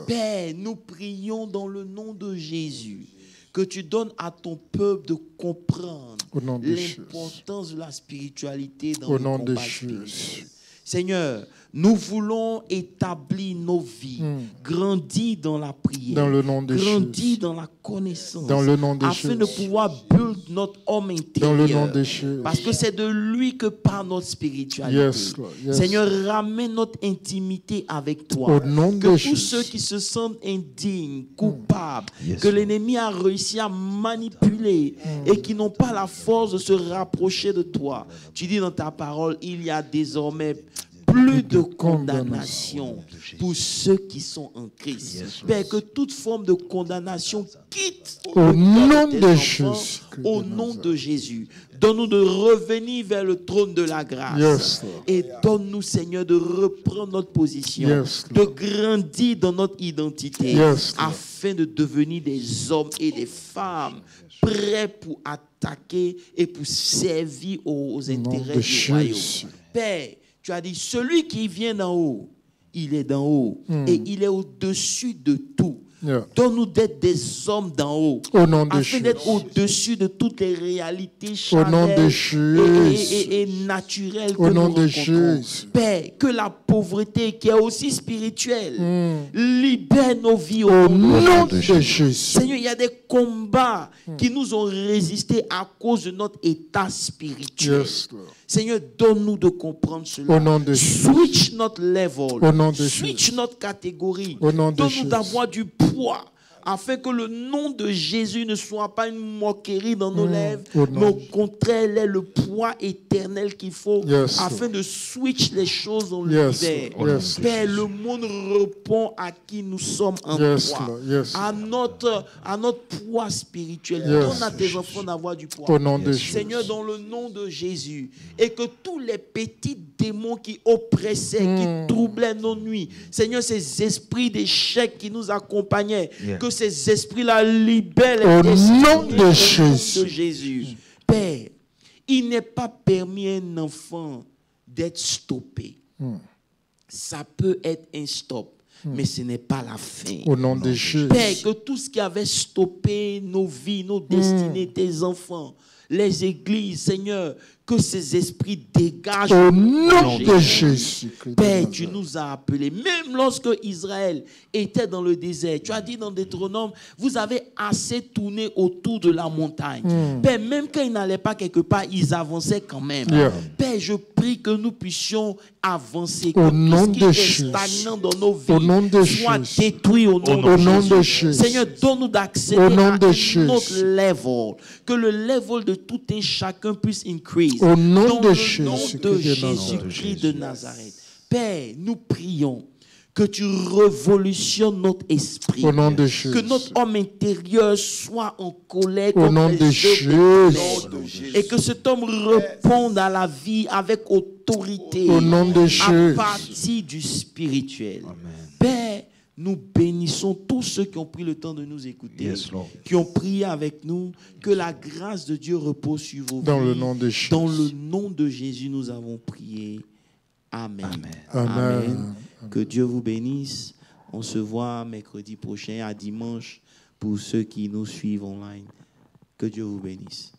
[SPEAKER 1] Père, nous prions dans le nom de Jésus que tu donnes à ton peuple de comprendre l'importance de la spiritualité dans le combat spirituel. Seigneur, nous voulons établir nos vies, grandir dans la prière,
[SPEAKER 4] Dans le nom de
[SPEAKER 1] grandir
[SPEAKER 4] Jésus.
[SPEAKER 1] dans la connaissance,
[SPEAKER 4] Dans le nom de
[SPEAKER 1] afin de
[SPEAKER 4] Jésus.
[SPEAKER 1] pouvoir build notre homme
[SPEAKER 4] Dans le nom
[SPEAKER 1] intérieur.
[SPEAKER 4] de Jésus.
[SPEAKER 1] Parce que c'est de lui que part notre spiritualité.
[SPEAKER 4] Yes, Lord. Yes.
[SPEAKER 1] Seigneur, ramène notre intimité avec toi.
[SPEAKER 4] Au nom de
[SPEAKER 1] Que tous
[SPEAKER 4] Jésus.
[SPEAKER 1] ceux qui se sentent indignes, coupables,
[SPEAKER 2] Yes,
[SPEAKER 1] que
[SPEAKER 2] Lord.
[SPEAKER 1] l'ennemi a réussi à manipuler et qui n'ont pas la force de se rapprocher de toi. Tu dis dans ta parole, il y a désormais plus de condamnation pour ceux qui sont en Christ. Père, que toute forme de condamnation quitte
[SPEAKER 4] Au
[SPEAKER 1] le
[SPEAKER 4] nom
[SPEAKER 1] cœur
[SPEAKER 4] de
[SPEAKER 1] tes enfants,
[SPEAKER 4] Jésus.
[SPEAKER 1] au nom de Jésus. Donne-nous de revenir vers le trône de la grâce.
[SPEAKER 4] Yes, Lord.
[SPEAKER 1] Et donne-nous, Seigneur, de reprendre notre position,
[SPEAKER 4] Yes,
[SPEAKER 1] de
[SPEAKER 4] Lord.
[SPEAKER 1] grandir dans notre identité,
[SPEAKER 4] Yes, Lord.
[SPEAKER 1] afin de devenir des hommes et des femmes prêts pour attaquer et pour servir aux
[SPEAKER 4] nom
[SPEAKER 1] intérêts
[SPEAKER 4] de
[SPEAKER 1] du royaume.
[SPEAKER 4] Jésus.
[SPEAKER 1] Père, tu as dit, celui qui vient d'en haut, il est d'en haut et il est au-dessus de tout.
[SPEAKER 4] Yeah.
[SPEAKER 1] Donne-nous d'être des hommes d'en haut,
[SPEAKER 4] Au nom de
[SPEAKER 1] afin d'être
[SPEAKER 4] Jésus.
[SPEAKER 1] au-dessus de toutes les réalités
[SPEAKER 4] Au nom de
[SPEAKER 1] charnelles
[SPEAKER 4] Jésus.
[SPEAKER 1] et naturelles
[SPEAKER 4] Au
[SPEAKER 1] que
[SPEAKER 4] nom
[SPEAKER 1] nous
[SPEAKER 4] de
[SPEAKER 1] rencontrons.
[SPEAKER 4] Jésus.
[SPEAKER 1] Père, que la pauvreté qui est aussi spirituelle libère nos vies au
[SPEAKER 4] Au
[SPEAKER 1] nom de
[SPEAKER 4] nom
[SPEAKER 1] Jésus.
[SPEAKER 4] de Jésus.
[SPEAKER 1] Seigneur, il y a des combats qui nous ont résisté à cause de notre état spirituel.
[SPEAKER 4] Yes, Lord.
[SPEAKER 1] Seigneur, donne-nous de comprendre cela.
[SPEAKER 4] Au nom de Jésus.
[SPEAKER 1] Switch notre level.
[SPEAKER 4] Au nom de
[SPEAKER 1] Switch
[SPEAKER 4] Jésus.
[SPEAKER 1] notre catégorie.
[SPEAKER 4] Au nom de
[SPEAKER 1] Donne-nous
[SPEAKER 4] Jésus.
[SPEAKER 1] d'avoir du poids, afin que le nom de Jésus ne soit pas une moquerie dans nos lèvres,
[SPEAKER 4] Au nom
[SPEAKER 1] mais au
[SPEAKER 4] de Jésus.
[SPEAKER 1] contraire, il est le poids éternel qu'il faut,
[SPEAKER 4] Yes,
[SPEAKER 1] afin de switch les choses dans
[SPEAKER 4] Yes,
[SPEAKER 1] l'univers.
[SPEAKER 4] Lord. Yes,
[SPEAKER 1] Père, le monde répond à qui nous sommes en
[SPEAKER 4] Yes,
[SPEAKER 1] toi,
[SPEAKER 4] Lord. Yes.
[SPEAKER 1] à notre poids spirituel.
[SPEAKER 4] Yes.
[SPEAKER 1] Donne à tes enfants d'avoir du poids.
[SPEAKER 4] Au nom de Jésus.
[SPEAKER 1] Seigneur, dans le nom de Jésus, et que tous les petits démons qui oppressaient, qui troublaient nos nuits, Seigneur, ces esprits d'échec qui nous accompagnaient,
[SPEAKER 2] Yeah.
[SPEAKER 1] que ces esprits-là libèrent les
[SPEAKER 4] Au
[SPEAKER 1] esprits
[SPEAKER 4] nom
[SPEAKER 1] au
[SPEAKER 4] de
[SPEAKER 1] nom
[SPEAKER 4] Jésus.
[SPEAKER 1] de Jésus. Père, il n'est pas permis à un enfant d'être stoppé. Ça peut être un stop, mais ce n'est pas la fin.
[SPEAKER 4] Au nom de Jésus.
[SPEAKER 1] Père, que tout ce qui avait stoppé nos vies, nos destinées, tes enfants, les églises, Seigneur, que ces esprits dégagent.
[SPEAKER 4] Au nom de Jésus.
[SPEAKER 1] Père, tu nous as appelés. Même lorsque Israël était dans le désert, tu as dit dans Deutéronome, vous avez assez tourné autour de la montagne. Père, même quand ils n'allaient pas quelque part, ils avançaient quand même.
[SPEAKER 4] Yeah.
[SPEAKER 1] Père, je prie que nous puissions avancer.
[SPEAKER 4] Au
[SPEAKER 1] Que
[SPEAKER 4] nom
[SPEAKER 1] tout ce qui
[SPEAKER 4] de
[SPEAKER 1] est
[SPEAKER 4] Jésus.
[SPEAKER 1] stagnant dans nos vies
[SPEAKER 4] Au nom de
[SPEAKER 1] soit
[SPEAKER 4] Jésus.
[SPEAKER 1] détruit au nom
[SPEAKER 4] Au
[SPEAKER 1] de
[SPEAKER 4] nom de
[SPEAKER 1] Jésus.
[SPEAKER 4] Jésus.
[SPEAKER 1] Seigneur, donne-nous d'accéder
[SPEAKER 4] Au nom
[SPEAKER 1] à
[SPEAKER 4] de
[SPEAKER 1] un
[SPEAKER 4] Jésus.
[SPEAKER 1] autre level. Que le level de tout un chacun puisse increase.
[SPEAKER 4] Au nom
[SPEAKER 1] Dans
[SPEAKER 4] de
[SPEAKER 1] le
[SPEAKER 4] Jésus.
[SPEAKER 1] nom de Jésus-Christ de Nazareth. Père, nous prions que tu révolutionnes notre esprit.
[SPEAKER 4] Au nom de Jésus.
[SPEAKER 1] Que notre homme intérieur soit en colère
[SPEAKER 4] Au
[SPEAKER 1] contre
[SPEAKER 4] nom
[SPEAKER 1] les
[SPEAKER 4] de
[SPEAKER 1] œuvres des
[SPEAKER 4] Jésus.
[SPEAKER 1] ténèbres. Et que cet homme réponde à la vie avec autorité.
[SPEAKER 4] Au nom de
[SPEAKER 1] À
[SPEAKER 4] Jésus.
[SPEAKER 1] partir du spirituel. Père, nous bénissons tous ceux qui ont pris le temps de nous écouter,
[SPEAKER 2] Yes, Lord.
[SPEAKER 1] qui ont prié avec nous. Que la grâce de Dieu repose sur vos
[SPEAKER 4] Dans
[SPEAKER 1] vies.
[SPEAKER 4] le nom de Jésus.
[SPEAKER 1] Dans le nom de Jésus, nous avons prié. Amen.
[SPEAKER 4] Amen.
[SPEAKER 1] Que Dieu vous bénisse. On se voit mercredi prochain, à dimanche, pour ceux qui nous suivent online. Que Dieu vous bénisse.